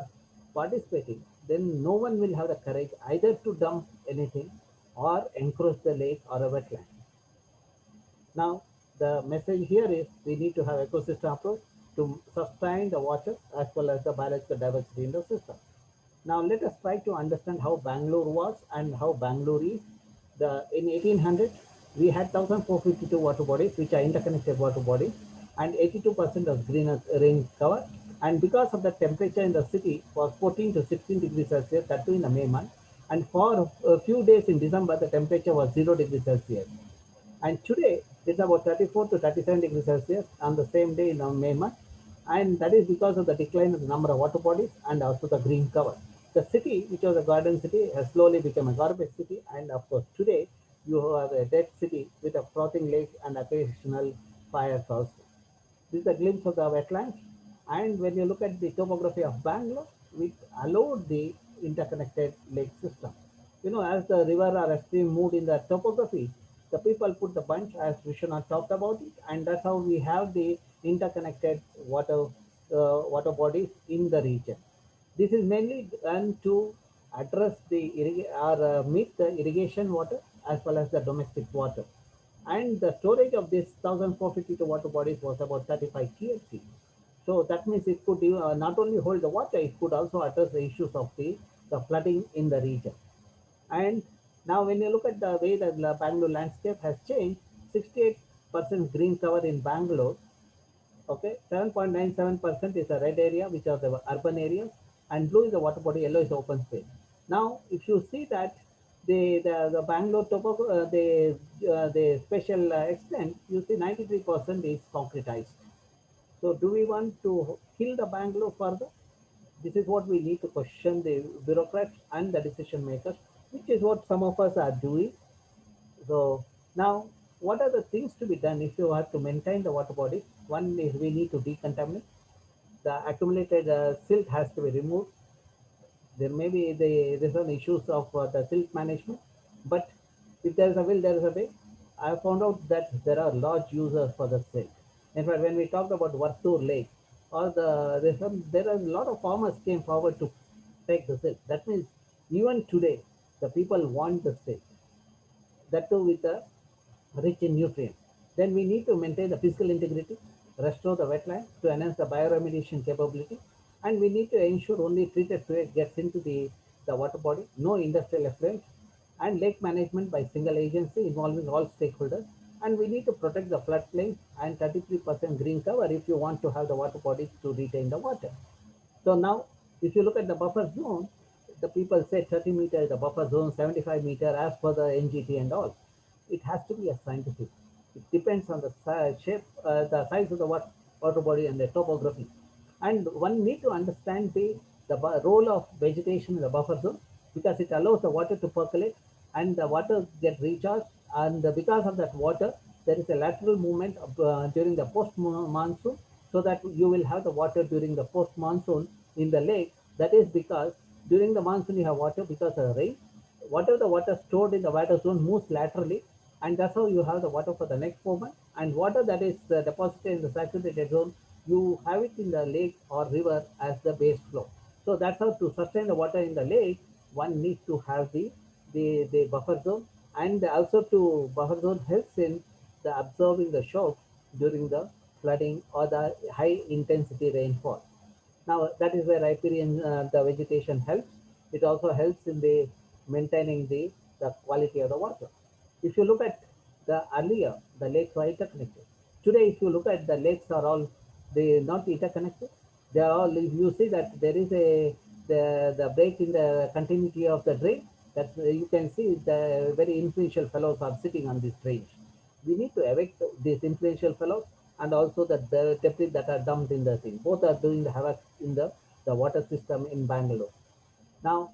participating, then no one will have the courage either to dump anything or encroach the lake or a wetland. Now, the message here is we need to have ecosystem approach to sustain the water as well as the biological diversity in the system. Now, let us try to understand how Bangalore was and how Bangalore is. In 1800, we had 1,452 water bodies, which are interconnected water bodies, and 82% of green rain cover. And because of the temperature in the city was 14 to 16 degrees Celsius, that too in the May month, and for a few days in December, the temperature was 0 degrees Celsius. And today, it's about 34 to 37 degrees Celsius on the same day in May month. And that is because of the decline of the number of water bodies and also the green cover. The city, which was a garden city, has slowly become a garbage city. And of course, today, you have a dead city with a frothing lake and occasional fires also. This is a glimpse of the wetlands. And when you look at the topography of Bangalore, we allowed the interconnected lake system. You know, as the river or a stream moved in the topography, the people put the bunch as Vishwanath talked about it, and that's how we have the interconnected water bodies in the region. This is mainly done to address the meet the irrigation water as well as the domestic water. And the storage of this 1,452 water bodies was about 35 TLC. So that means it could not only hold the water, it could also address the issues of the flooding in the region. And now when you look at the way that the Bangalore landscape has changed, 68% green cover in Bangalore. Okay, 7.97% is the red area, which are the urban areas, and blue is the water body, yellow is the open space. Now, if you see that the Bangalore the special extent, you see 93% is concretized. So, do we want to kill the Bangalore further? This is what we need to question the bureaucrats and the decision makers, which is what some of us are doing. So now, what are the things to be done if you have to maintain the water body? One is we need to decontaminate. The accumulated silt has to be removed. There may be there's some issues of the silt management, but if there is a will, there is a way. I found out that there are large users for the silt. In fact, when we talked about Vartur Lake, or there are a lot of farmers came forward to take the silt. That means even today, the people want the silt, that too with the rich in nutrients. Then we need to maintain the physical integrity, restore the wetland to enhance the bioremediation capability, and we need to ensure only treated sewage gets into the water body, no industrial effluent, and lake management by single agency involving all stakeholders. And we need to protect the floodplain and 33% green cover if you want to have the water bodies to retain the water. So now, if you look at the buffer zone, the people say 30 meter is the buffer zone, 75 meter as per the NGT and all. It has to be a scientific. It depends on the shape, the size of the water body and the topography. And one need to understand the role of vegetation in the buffer zone, because it allows the water to percolate and the water get recharged. And because of that water, there is a lateral movement during the post monsoon, so that you will have the water during the post monsoon in the lake. That is because during the monsoon you have water because of the rain. Whatever the water stored in the water zone moves laterally, and that's how you have the water for the next 4 months. And water that is deposited in the saturated zone, you have it in the lake or river as the base flow. So that's how to sustain the water in the lake, one needs to have the buffer zone. And also to buffer zone helps in the absorbing the shocks during the flooding or the high intensity rainfall. Now that is where riparian the vegetation helps. It also helps in the maintaining the quality of the water. If you look at the earlier, the lakes were interconnected. Today, if you look at the lakes are all they not interconnected. They are all. If you see that there is the break in the continuity of the drain, that you can see the very influential fellows are sitting on this drain. We need to evict these influential fellows and also the debris that are dumped in the thing. Both are doing the havoc in the water system in Bangalore. Now,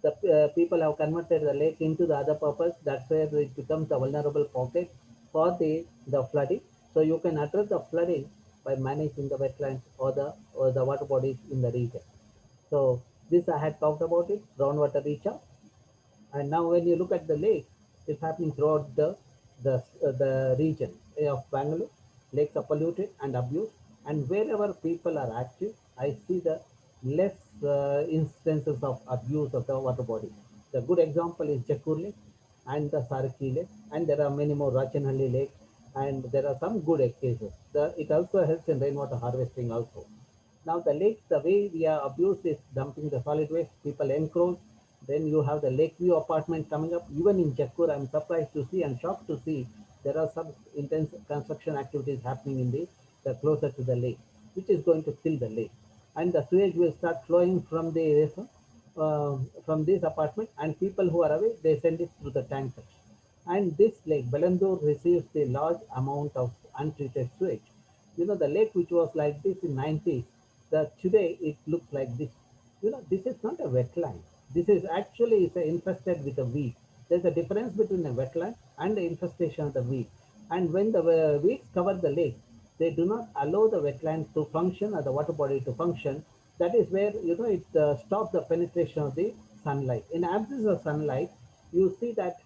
the people have converted the lake into the other purpose. That's where it becomes a vulnerable pocket for the flooding. So you can address the flooding by managing the wetlands or the water bodies in the region. So this I had talked about it, groundwater recharge. And now when you look at the lake, it's happening throughout the region of Bangalore. Lakes are polluted and abused, and wherever people are active, I see the less instances of abuse of the water body. The good example is Jakkur Lake and the Saraki Lake, and there are many more, Rachanhalli Lake, and there are some good cases. It also helps in rainwater harvesting also. Now the lakes, the way we are abused is dumping the solid waste, people encroach. Then you have the Lakeview apartment coming up. Even in Jakkur, I'm surprised to see and shocked to see there are some intense construction activities happening in the closer to the lake, which is going to kill the lake. And the sewage will start flowing from this apartment, and people who are away, they send it through the tankers. And this lake, Belandur, receives a large amount of untreated sewage. You know, the lake which was like this in 90s, today it looks like this. You know, this is not a wetland. This is actually is infested with a weed. There's a difference between a wetland and the infestation of the weed. And when the weeds cover the lake, they do not allow the wetland to function or the water body to function. That is where, you know, it stops the penetration of the sunlight. In absence of sunlight, you see that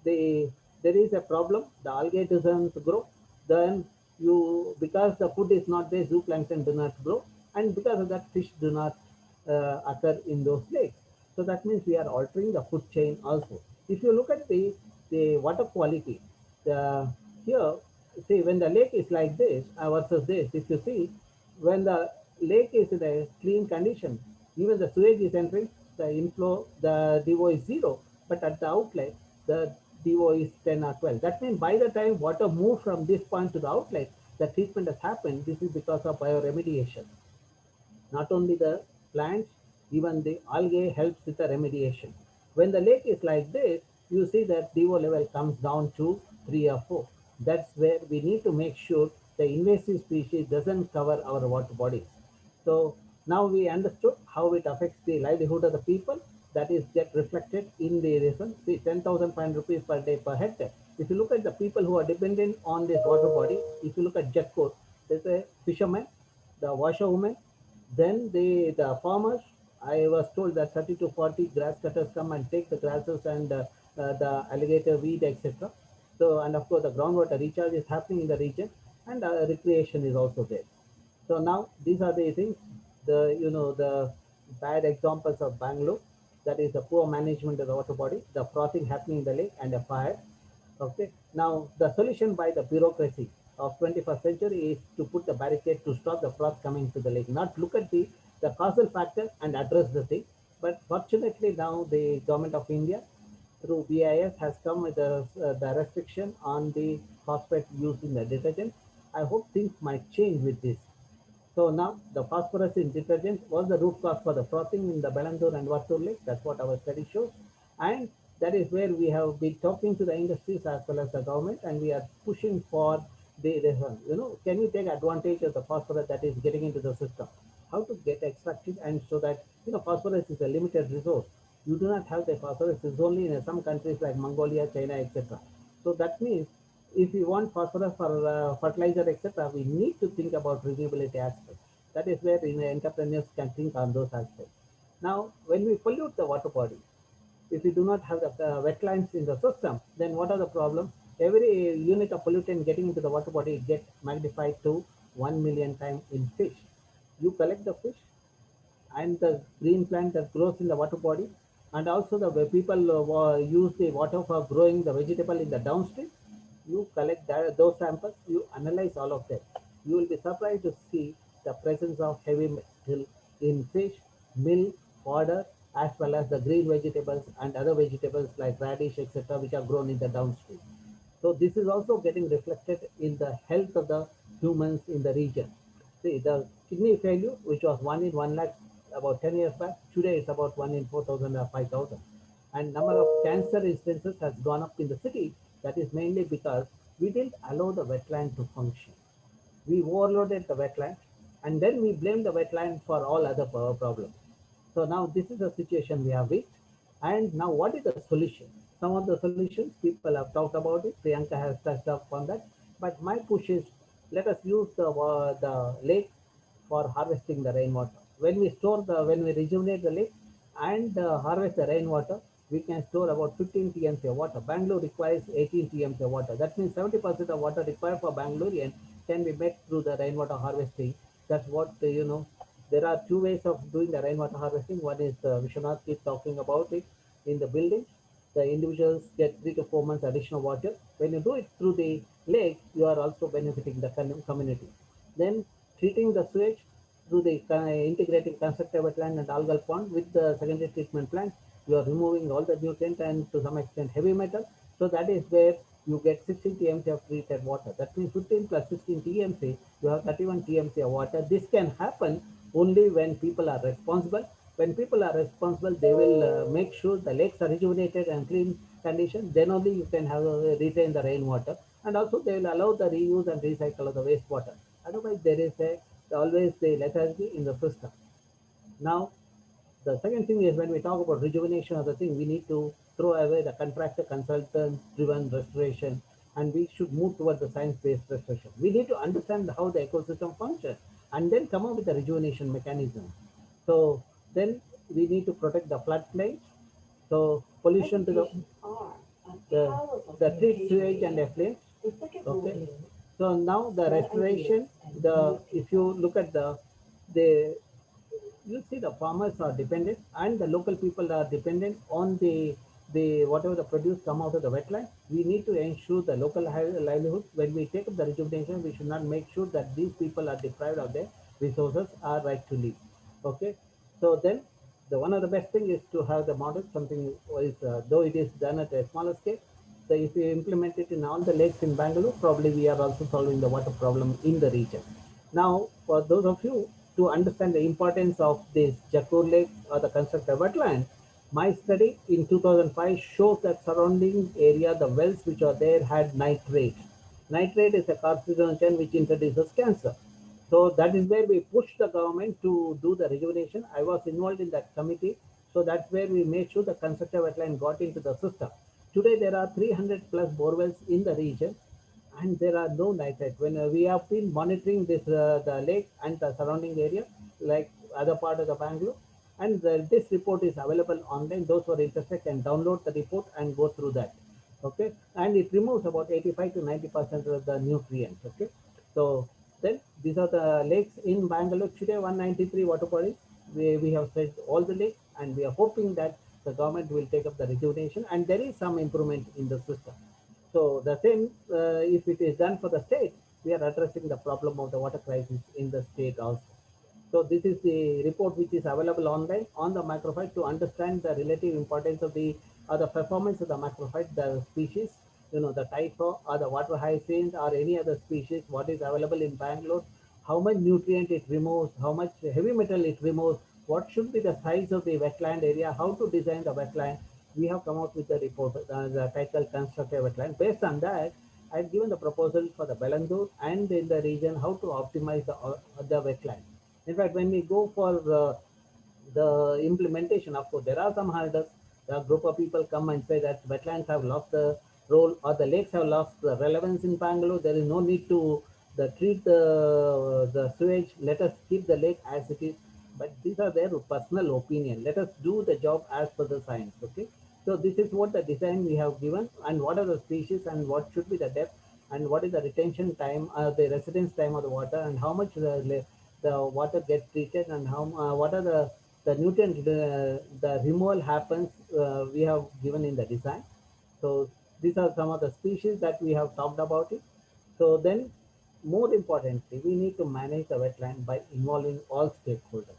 there is a problem. The algae doesn't grow. Then because the food is not there, zooplankton do not grow, and because of that, fish do not occur in those lakes. So that means we are altering the food chain also. If you look at the water quality, the here, see, when the lake is like this versus this, if you see, when the lake is in a clean condition, even the sewage is entering, the inflow, the DO is 0, but at the outlet, the DO is 10 or 12. That means by the time water moves from this point to the outlet, the treatment has happened. This is because of bioremediation. Not only the plants, even the algae helps with the remediation. When the lake is like this, you see that DO level comes down to 3 or 4. That's where we need to make sure the invasive species doesn't cover our water bodies. So now we understood how it affects the livelihood of the people. That is get reflected in the reason. See, 10,500 rupees per day per hectare. If you look at the people who are dependent on this water body, if you look at Jakkur, there's a fisherman, the washerwoman, then the farmers. I was told that 30 to 40 grass cutters come and take the grasses and the alligator weed, etc. So, and of course the groundwater recharge is happening in the region, and recreation is also there. So now these are the things, the bad examples of Bangalore, that is the poor management of the water body, the frothing happening in the lake, and a fire. Okay. Now the solution by the bureaucracy of 21st century is to put the barricade to stop the froth coming to the lake, not look at the causal factor and address the thing. But fortunately now the government of India through BIS has come with the restriction on the phosphate used in the detergent. I hope things might change with this. So now the phosphorus in detergents was the root cause for the frothing in the Belandur and Vattur lake. That's what our study shows. And that is where we have been talking to the industries as well as the government, and we are pushing for can we take advantage of the phosphorus that is getting into the system? How to get extracted, and so that, phosphorus is a limited resource. You do not have the phosphorus, it's only in some countries like Mongolia, China, etc. So that means if we want phosphorus for fertilizer, etc., we need to think about renewability aspects. That is where entrepreneurs can think on those aspects. Now, when we pollute the water body, if we do not have the wetlands in the system, then what are the problems? Every unit of pollutant getting into the water body gets magnified to 1 million times in fish. You collect the fish and the green plant that grows in the water body, and also the people use the water for growing the vegetable in the downstream. You collect those samples, you analyze all of them. You will be surprised to see the presence of heavy metal in fish, milk, fodder, as well as the green vegetables and other vegetables like radish, etc., which are grown in the downstream. So this is also getting reflected in the health of the humans in the region. See, the kidney failure, which was 1 in 1 lakh about 10 years back, today it's about 1 in 4,000 or 5,000. And number of cancer instances has gone up in the city. That is mainly because we didn't allow the wetland to function. We overloaded the wetland, and then we blame the wetland for all other problems. So now this is the situation we have reached. And now what is the solution? Some of the solutions people have talked about it. Priyanka has touched upon that. But my push is, let us use the lake for harvesting the rainwater. When we rejuvenate the lake and harvest the rainwater, we can store about 15 TMC of water. Bangalore requires 18 TMC of water. That means 70% of water required for Bangalorean can be met through the rainwater harvesting. That's what, there are two ways of doing the rainwater harvesting. One is Vishwanath keeps talking about it in the buildings. The individuals get 3 to 4 months additional water. When you do it through the lake, you are also benefiting the community. Then treating the sewage through the integrating constructive wetland and algal pond with the secondary treatment plant, you are removing all the nutrient and to some extent heavy metal. So that is where you get 16 TMC of treated water. That means 15 plus 16 TMC, you have 31 TMC of water. This can happen only when people are responsible. When people are responsible, they will make sure the lakes are rejuvenated and clean condition. Then only you can have retain the rainwater, and also they will allow the reuse and recycle of the wastewater. Otherwise, there is always the lethargy in the system. Now, the second thing is when we talk about rejuvenation of the thing, we need to throw away the contractor consultant driven restoration, and we should move towards the science-based restoration. We need to understand how the ecosystem functions and then come up with the rejuvenation mechanism. So then we need to protect the floodplains. So pollution to the treat sewage and effluent. Okay. So now the restoration, if you look at the you see the farmers are dependent and the local people are dependent on the whatever the produce come out of the wetland. We need to ensure the local livelihood. When we take up the rejuvenation, we should not make sure that these people are deprived of their resources are right to live. Okay, so then the one of the best thing is to have the model, something is though it is done at a smaller scale. So if we implement it in all the lakes in Bangalore, probably we are also solving the water problem in the region. Now, for those of you to understand the importance of this Jakur Lake or the constructed wetland, my study in 2005 shows that surrounding area, the wells which are there had nitrate. Nitrate is a carcinogen which introduces cancer. So that is where we pushed the government to do the rejuvenation. I was involved in that committee. So that's where we made sure the constructed wetland got into the system. Today there are 300 plus borewells in the region and there are no nitrate. When we have been monitoring this the lake and the surrounding area, like other part of the Bangalore, and this report is available online. Those who are interested can download the report and go through that. Okay, and it removes about 85 to 90% of the nutrients. Okay, so then these are the lakes in Bangalore today. 193 water bodies. We have said all the lakes, and we are hoping that the government will take up the rejuvenation, and there is some improvement in the system. So the same, if it is done for the state, we are addressing the problem of the water crisis in the state also. So this is the report which is available online on the macrophyte to understand the relative importance of the performance of the macrophyte, the species, the typho or the water hyacinth or any other species, what is available in Bangalore, how much nutrient it removes, how much heavy metal it removes, what should be the size of the wetland area, how to design the wetland. We have come out with the report, the title constructive wetland. Based on that, I've given the proposal for the Belandur and in the region how to optimize the wetland. In fact, when we go for the implementation, of course, there are some hurdles. A group of people come and say that wetlands have lost the role or the lakes have lost the relevance in Bangalore. There is no need to treat the sewage. Let us keep the lake as it is. But these are their personal opinion. Let us do the job as per the science. Okay. So this is what the design we have given, and what are the species, and what should be the depth, and what is the retention time, the residence time of the water, and how much the water gets treated, and how what are the nutrient the removal happens. We have given in the design. So these are some of the species that we have talked about it. So then, more importantly, we need to manage the wetland by involving all stakeholders.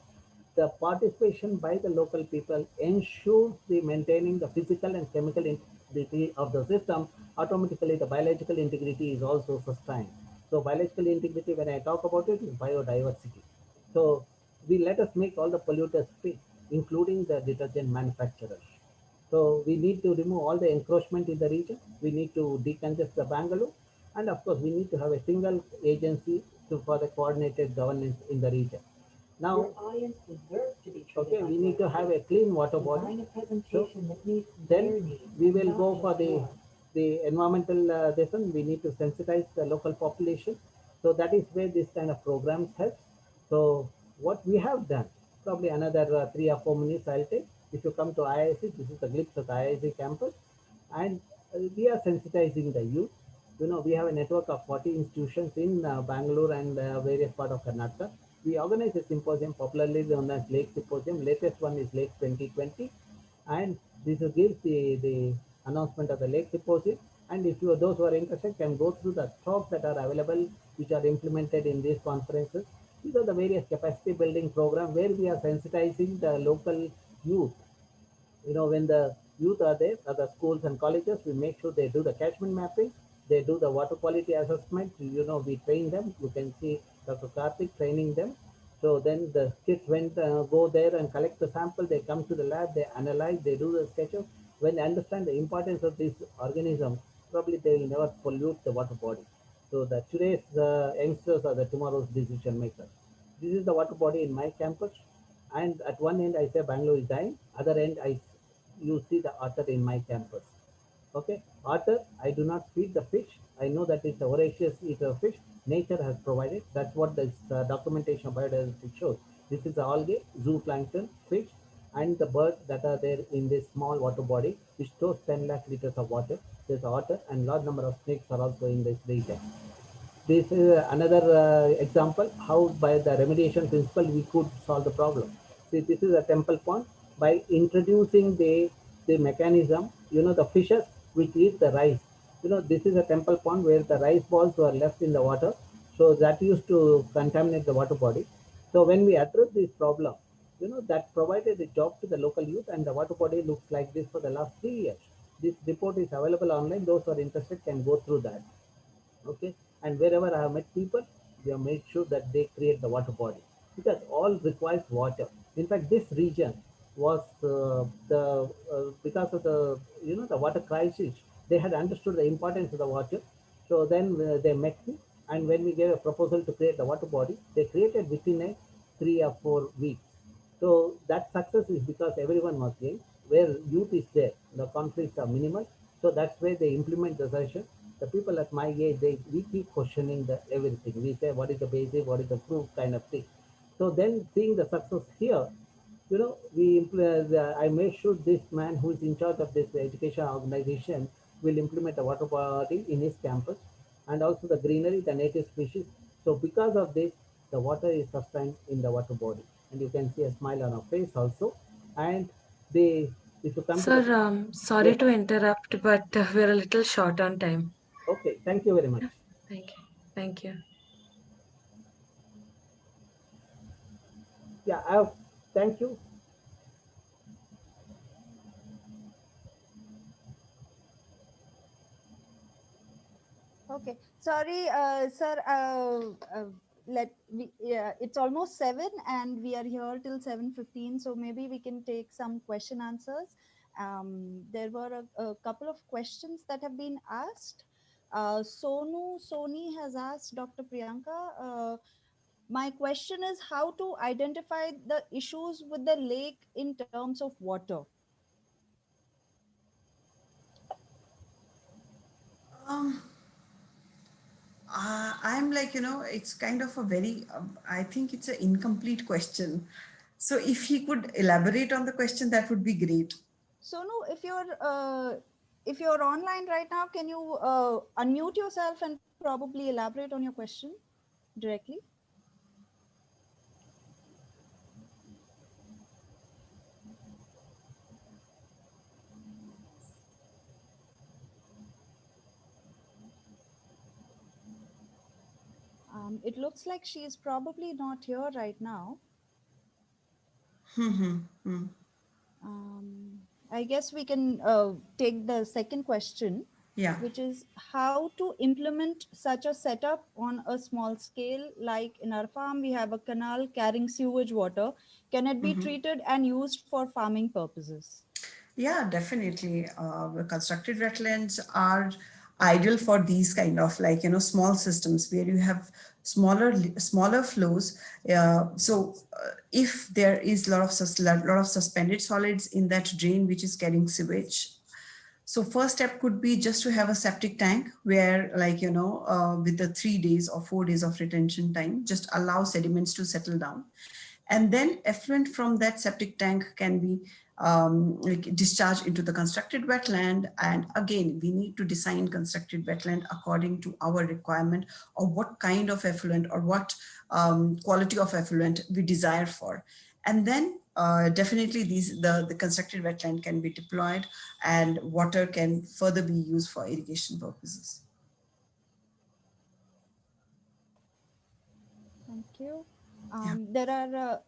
The participation by the local people ensures the maintaining the physical and chemical integrity of the system. Automatically, the biological integrity is also sustained. So biological integrity, when I talk about it, is biodiversity. So we let us make all the polluters free, including the detergent manufacturers. So we need to remove all the encroachment in the region. We need to decongest the Bangalore. And of course, we need to have a single agency for the coordinated governance in the region. Now, Your audience deserves to be treated okay, like we need to have a clean water body. Design a presentation that meets Then their needs, we will not go just for yours. the environmental lesson. We need to sensitize the local population. So that is where this kind of programs help. So what we have done, probably another 3 or 4 minutes I'll take. If you come to IIC, this is the glimpse of the IIC campus, and we are sensitizing the youth. We have a network of 40 institutions in Bangalore and various parts of Karnataka. We organize a symposium, popularly known as Lake Symposium. Latest one is Lake 2020, and this gives the announcement of the Lake Symposium. And if you those who are interested can go through the talks that are available, which are implemented in these conferences. These are the various capacity building programs where we are sensitizing the local youth. When the youth are there at the schools and colleges, we make sure they do the catchment mapping, they do the water quality assessment. We train them. You can see Dr. Karthik training them. So then the kids go there and collect the sample. They come to the lab, they analyze, they do the sketches. When they understand the importance of this organism, probably they will never pollute the water body. So the today's youngsters are the tomorrow's decision makers. This is the water body in my campus. And at one end, I say Bangalore is dying. Other end, you see the otter in my campus. Okay, otter, I do not feed the fish. I know that it's a voracious eater of fish. Nature has provided. That's what this documentation of biodiversity shows. This is the algae, zooplankton, fish, and the birds that are there in this small water body, which stores 10 lakh liters of water. There's otter, and large number of snakes are also in this region. This is another example how by the remediation principle we could solve the problem. See, this is a temple pond. By introducing the mechanism, the fishes which eat the rice. This is a temple pond where the rice balls were left in the water. So that used to contaminate the water body. So when we address this problem, that provided a job to the local youth, and the water body looks like this for the last 3 years. This report is available online. Those who are interested can go through that. Okay, and wherever I have met people, we have made sure that they create the water body, because all requires water. In fact, this region was the because of the the water crisis, they had understood the importance of the water. So then they met me, and when we gave a proposal to create the water body, they created within a 3 or 4 weeks. So that success is because everyone was there. Where youth is there, the conflicts are minimal. So that's where they implement the session. The people at my age, we keep questioning the everything. We say, what is the basic, what is the proof kind of thing. So then seeing the success here, I made sure this man who is in charge of this education organization will implement a water body in his campus, and also the greenery, the native species. So because of this, the water is sustained in the water body, and you can see a smile on our face also. And they, if you come to Sir, the, sorry yes, to interrupt, but we're a little short on time. okay, thank you very much. Thank you. Thank you. Yeah, I have, thank you. Okay, sorry, sir. Yeah, it's almost 7, and we are here till 7:15. So maybe we can take some question answers. There were a couple of questions that have been asked. Soni has asked Dr. Priyanka. My question is how to identify the issues with the lake in terms of water. Um, I'm like, it's kind of a very, I think it's an incomplete question. So if he could elaborate on the question, that would be great. Sonu, if you're online right now, can you unmute yourself and probably elaborate on your question directly? It looks like she is probably not here right now. I guess we can take the second question, Yeah. which is how to implement such a setup on a small scale. Like in our farm, we have a canal carrying sewage water. Can it be treated and used for farming purposes? Yeah, definitely. Constructed wetlands are ideal for these kind of like, small systems where you have smaller flows. If there is lot of suspended solids in that drain which is carrying sewage, so first step could be just to have a septic tank where like, with the 3 days or 4 days of retention time, just allow sediments to settle down. And then effluent from that septic tank can be like discharged into the constructed wetland. And again, we need to design constructed wetland according to our requirement or what kind of effluent or what quality of effluent we desire for. And then definitely the constructed wetland can be deployed and water can further be used for irrigation purposes. Thank you. There are,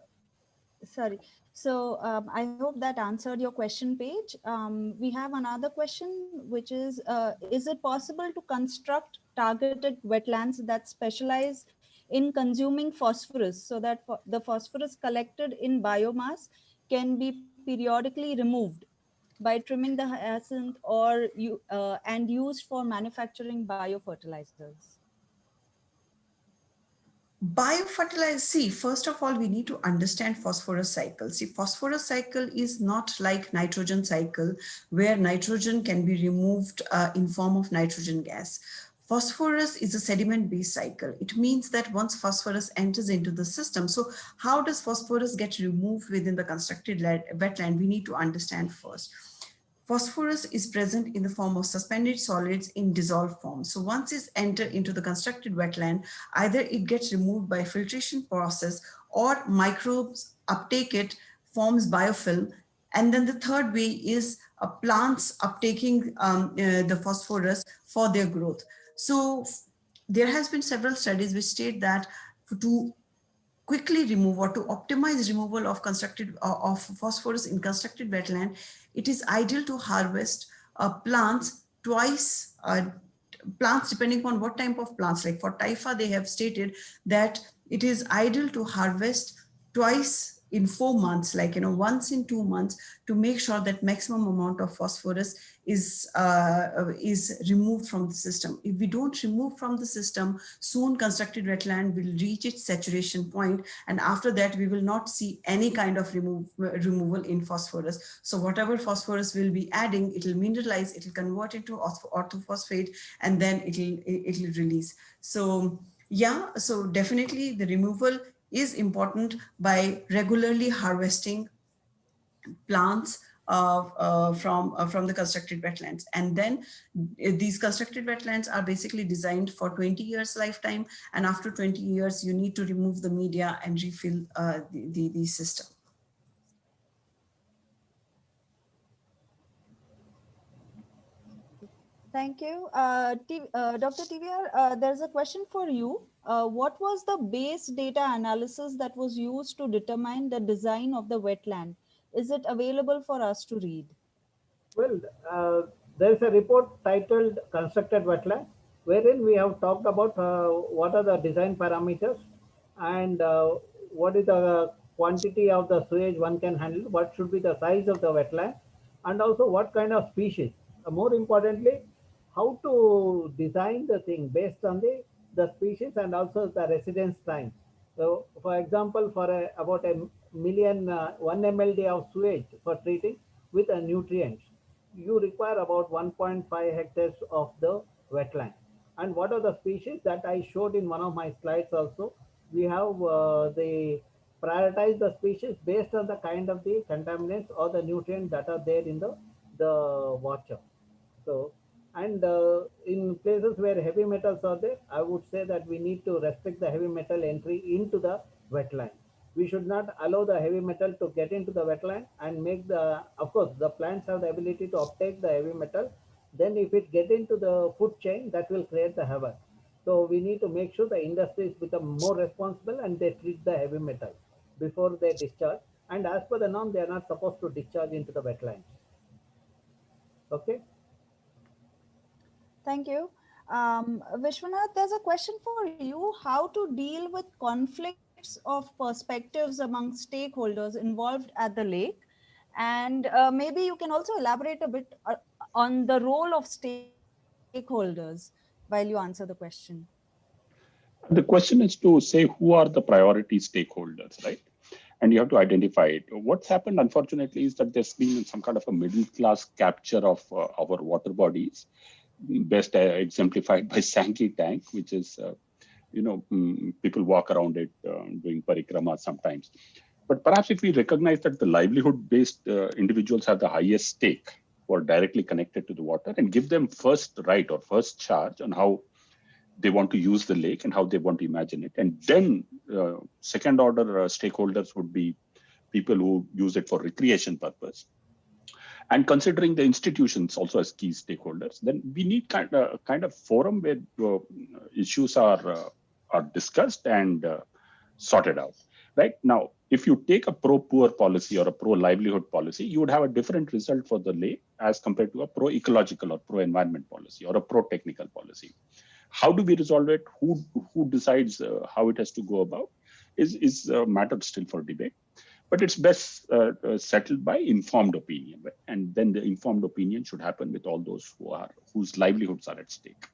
sorry. So I hope that answered your question, Paige. We have another question, which is it possible to construct targeted wetlands that specialize in consuming phosphorus so that the phosphorus collected in biomass can be periodically removed by trimming the hyacinth and used for manufacturing biofertilizers? Biofertilizer, see, first of all, we need to understand phosphorus cycle. See, phosphorus cycle is not like nitrogen cycle, where nitrogen can be removed in form of nitrogen gas. Phosphorus is a sediment-based cycle. It means that once phosphorus enters into the system, so how does phosphorus get removed within the constructed wetland? We need to understand first. Phosphorus is present in the form of suspended solids in dissolved form. So once it's entered into the constructed wetland, either it gets removed by filtration process or microbes uptake it forms biofilm. And then the third way is plants uptaking the phosphorus for their growth. So there has been several studies which state that to quickly remove or to optimize removal of constructed of phosphorus in constructed wetland, it is ideal to harvest plants twice. Plants, depending on what type of plants, like for Taifa, they have stated that it is ideal to harvest twice in 4 months, like, once in 2 months, to make sure that maximum amount of phosphorus is removed from the system. If we don't remove from the system, soon constructed wetland will reach its saturation point, and after that we will not see any kind of removal in phosphorus. So whatever phosphorus we'll be adding, it will mineralize, it will convert into orthophosphate, and then it will release. So yeah, so definitely the removal is important by regularly harvesting plants from the constructed wetlands. And then these constructed wetlands are basically designed for 20 years lifetime. And after 20 years, you need to remove the media and refill the system. Thank you. Dr. TVR, there's a question for you. What was the base data analysis that was used to determine the design of the wetland? Is it available for us to read? Well, there is a report titled Constructed Wetland, wherein we have talked about what are the design parameters and what is the quantity of the sewage one can handle, what should be the size of the wetland, and also what kind of species. More importantly, how to design the thing based on the species and also the residence time. So, for example, for about a million 1 mld of sewage for treating with a nutrients, you require about 1.5 hectares of the wetland. And what are the species that I showed in one of my slides also? We have the prioritize the species based on the kind of the contaminants or the nutrients that are there in the water. So, and in places where heavy metals are there, I would say that we need to restrict the heavy metal entry into the wetland. We should not allow the heavy metal to get into the wetland and make of course, the plants have the ability to uptake the heavy metal. Then if it get into the food chain, that will create the havoc. So we need to make sure the industries become more responsible and they treat the heavy metal before they discharge. And as per the norm, they are not supposed to discharge into the wetlands. Okay. Thank you. Vishwanath, there's a question for you: how to deal with conflicts of perspectives among stakeholders involved at the lake? And maybe you can also elaborate a bit on the role of stakeholders while you answer the question. The question is to say who are the priority stakeholders, right? And you have to identify it. What's happened, unfortunately, is that there's been some kind of a middle class capture of our water bodies, best exemplified by Sankey Tank, which is, people walk around it doing parikrama sometimes. But perhaps if we recognize that the livelihood-based individuals have the highest stake, who are directly connected to the water, and give them first right or first charge on how they want to use the lake and how they want to imagine it. And then second order stakeholders would be people who use it for recreation purpose. And considering the institutions also as key stakeholders, then we need kind of forum where issues are discussed and sorted out. Right now, if you take a pro-poor policy or a pro-livelihood policy, you would have a different result for the lake as compared to a pro-ecological or pro-environment policy or a pro-technical policy. How do we resolve it? Who decides how it has to go about is a matter still for debate. But it's best settled by informed opinion, right? And then the informed opinion should happen with all those whose livelihoods are at stake.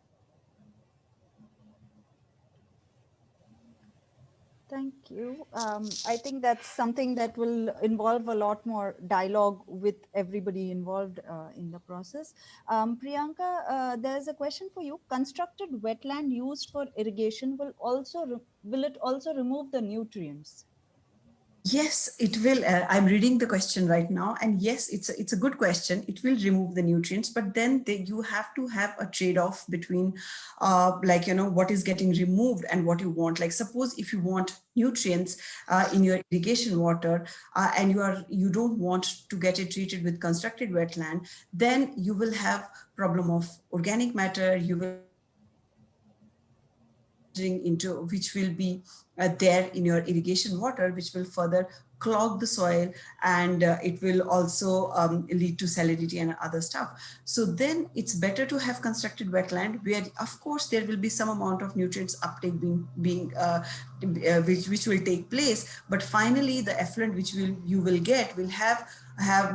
Thank you. I think that's something that will involve a lot more dialogue with everybody involved in the process. Priyanka, there's a question for you. Constructed wetland used for irrigation will it also remove the nutrients? Yes, it will. I'm reading the question right now, and yes, it's a good question. It will remove the nutrients, but then you have to have a trade-off between, like, what is getting removed and what you want. Like, suppose if you want nutrients in your irrigation water, and you don't want to get it treated with constructed wetland, then you will have problem of organic matter. You will into which will be there in your irrigation water, which will further clog the soil, and it will also lead to salinity and other stuff. So then it's better to have constructed wetland where, of course, there will be some amount of nutrients uptake which will take place, but finally the effluent which you will get will have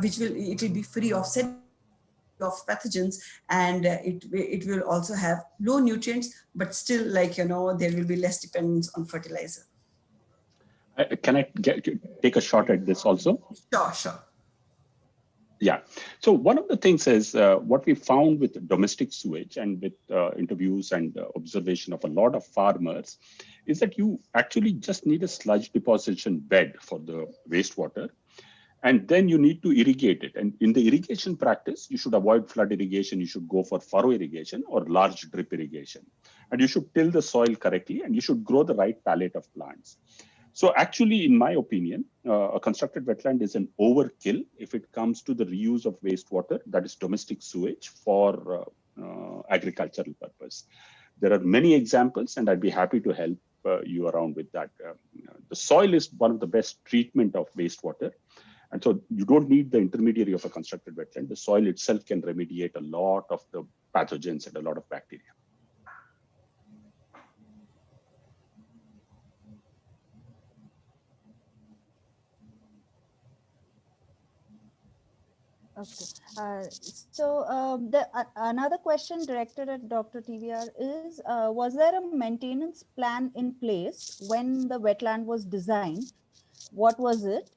which will it will be free of sediment, of pathogens, and it will also have low nutrients, but still, like, there will be less dependence on fertilizer. Can I take a shot at this also? Sure. Yeah. So one of the things is what we found with domestic sewage and with interviews and observation of a lot of farmers is that you actually just need a sludge deposition bed for the wastewater. And then you need to irrigate it. And in the irrigation practice, you should avoid flood irrigation. You should go for furrow irrigation or large drip irrigation. And you should till the soil correctly, and you should grow the right palette of plants. So actually, in my opinion, a constructed wetland is an overkill if it comes to the reuse of wastewater, that is domestic sewage, for agricultural purpose. There are many examples, and I'd be happy to help you around with that. The soil is one of the best treatment of wastewater. And so you don't need the intermediary of a constructed wetland. The soil itself can remediate a lot of the pathogens and a lot of bacteria. Okay. Another question directed at Dr. TVR is, was there a maintenance plan in place when the wetland was designed? What was it?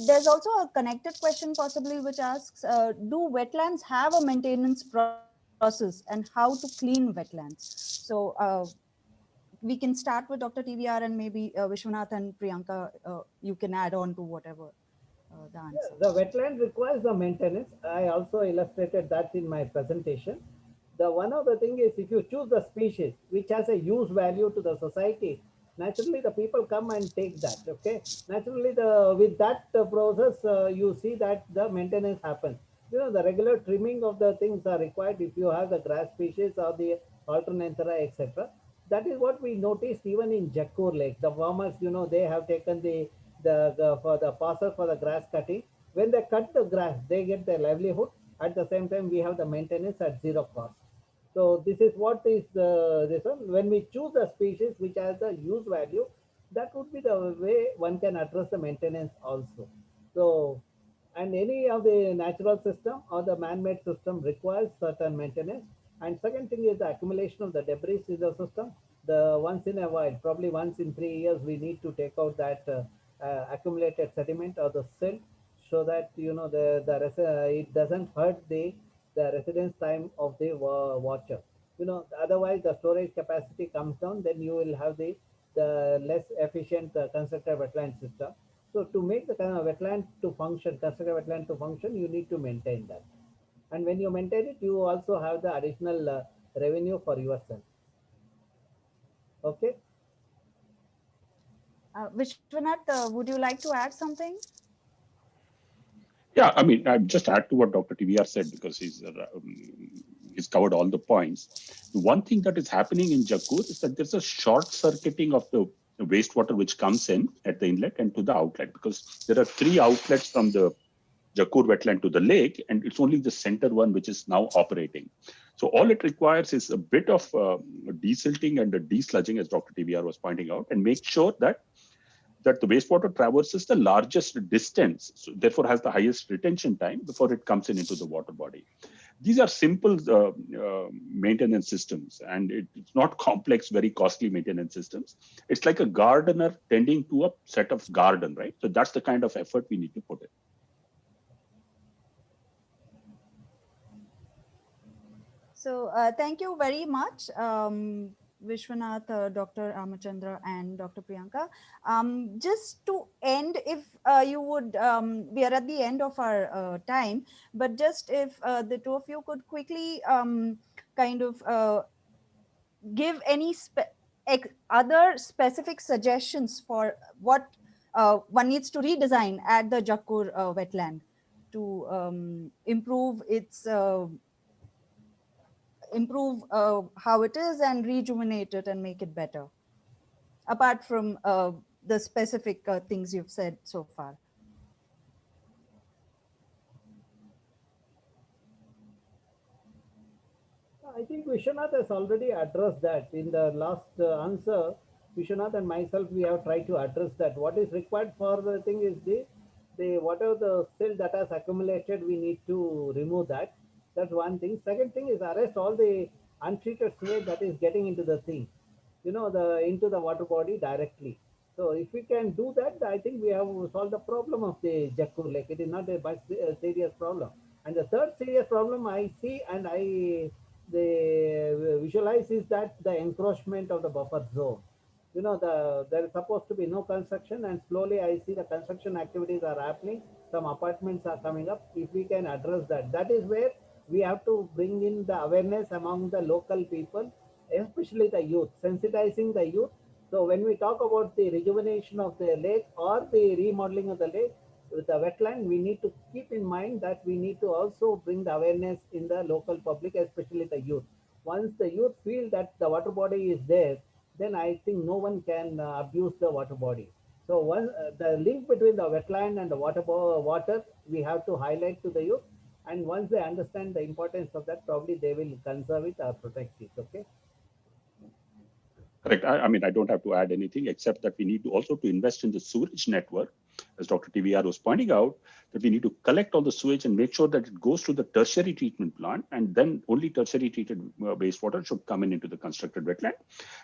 There's also a connected question possibly which asks, do wetlands have a maintenance process and how to clean wetlands? So we can start with Dr. TVR, and maybe Vishwanath and Priyanka, you can add on to whatever the answer. The wetland requires the maintenance. I also illustrated that in my presentation. The one of the thing is, if you choose the species which has a use value to the society, naturally the people come and take that. Okay, naturally with that process, you see that the maintenance happens. The regular trimming of the things are required if you have the grass species or the alternanthera, etc. That is what we noticed even in Jakkur Lake. The farmers, they have taken the for the passer for the grass cutting. When they cut the grass, they get their livelihood. At the same time, we have the maintenance at zero cost. So this is what is this one. When we choose a species which has the use value, that would be the way one can address the maintenance also. So, and any of the natural system or the man-made system requires certain maintenance. And second thing is the accumulation of the debris in the system. The once in a while, probably once in 3 years, we need to take out that accumulated sediment or the silt, so that it doesn't hurt the residence time of the watcher. Otherwise the storage capacity comes down, then you will have the less efficient constructed wetland system. So to make the kind of wetland to function, constructed wetland to function, you need to maintain that. And when you maintain it, you also have the additional revenue for yourself. Okay. Vishwanath, would you like to add something? Yeah, I mean, I just add to what Dr. TVR said, because he's covered all the points. The one thing that is happening in Jakkur is that there's a short circuiting of the wastewater which comes in at the inlet and to the outlet, because there are 3 outlets from the Jakkur wetland to the lake, and it's only the center one which is now operating. So all it requires is a bit of desilting and a desludging, as Dr. TVR was pointing out, and make sure that the wastewater traverses the largest distance, so therefore has the highest retention time before it comes into the water body. These are simple maintenance systems, and it's not complex, very costly maintenance systems. It's like a gardener tending to a set of garden, right? So that's the kind of effort we need to put in. So thank you very much. Vishwanath, Dr. Ramachandra, and Dr. Priyanka. Just to end, if you would, we are at the end of our time, but just if the two of you could quickly kind of give any other specific suggestions for what one needs to redesign at the Jakkur wetland to improve how it is and rejuvenate it and make it better, apart from the specific things you've said so far. I think Vishwanath has already addressed that in the last answer. Vishwanath and myself, we have tried to address that. What is required for the thing is the whatever the silt that has accumulated, we need to remove that. That's one thing. Second thing is arrest all the untreated sewage that is getting into the thing, into the water body directly. So if we can do that, I think we have solved the problem of the Jakkur Lake. It is not a much serious problem. And the third serious problem I see and I visualize is that the encroachment of the buffer zone. There is supposed to be no construction, and slowly I see the construction activities are happening. Some apartments are coming up. If we can address that, that is where we have to bring in the awareness among the local people, especially the youth, sensitizing the youth. So when we talk about the rejuvenation of the lake or the remodeling of the lake with the wetland, we need to keep in mind that we need to also bring the awareness in the local public, especially the youth. Once the youth feel that the water body is there, then I think no one can abuse the water body. So the link between the wetland and the water, we have to highlight to the youth. And once they understand the importance of that, probably they will conserve it or protect it. Okay. Correct. I mean, I don't have to add anything except that we need to also to invest in the sewage network, as Dr. TVR was pointing out, that we need to collect all the sewage and make sure that it goes to the tertiary treatment plant, and then only tertiary treated wastewater should come into the constructed wetland,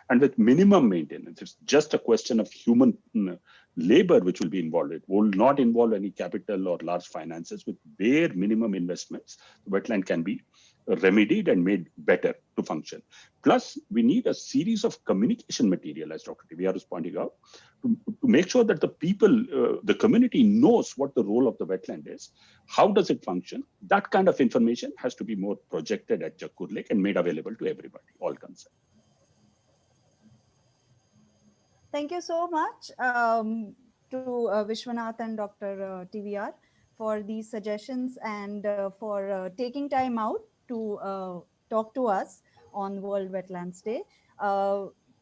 and with minimum maintenance. It's just a question of human labor which will be involved. It will not involve any capital or large finances. With bare minimum investments, the wetland can be remedied and made better to function. Plus, we need a series of communication material, as Dr. TVR is pointing out, to make sure that the people, the community knows what the role of the wetland is, how does it function. That kind of information has to be more projected at Jakkur Lake and made available to everybody, all concerned. Thank you so much to Vishwanath and Dr. TVR for these suggestions and for taking time out to talk to us on World Wetlands Day.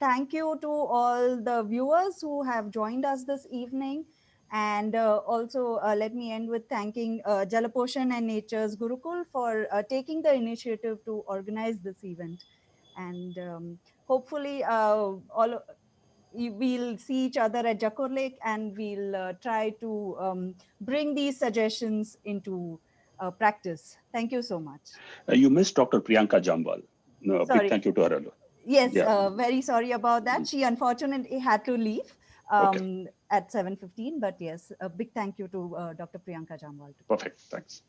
Thank you to all the viewers who have joined us this evening. And also let me end with thanking Jalaposhan and Nature's Gurukul for taking the initiative to organize this event. And hopefully we'll see each other at Jakkur Lake, and we'll try to bring these suggestions into practice. Thank you so much. You missed Dr. Priyanka Jambal. No, big thank you to her. Yes, very sorry about that. She unfortunately had to leave at 7:15, but yes, a big thank you to Dr. Priyanka Jambal. Perfect, thanks.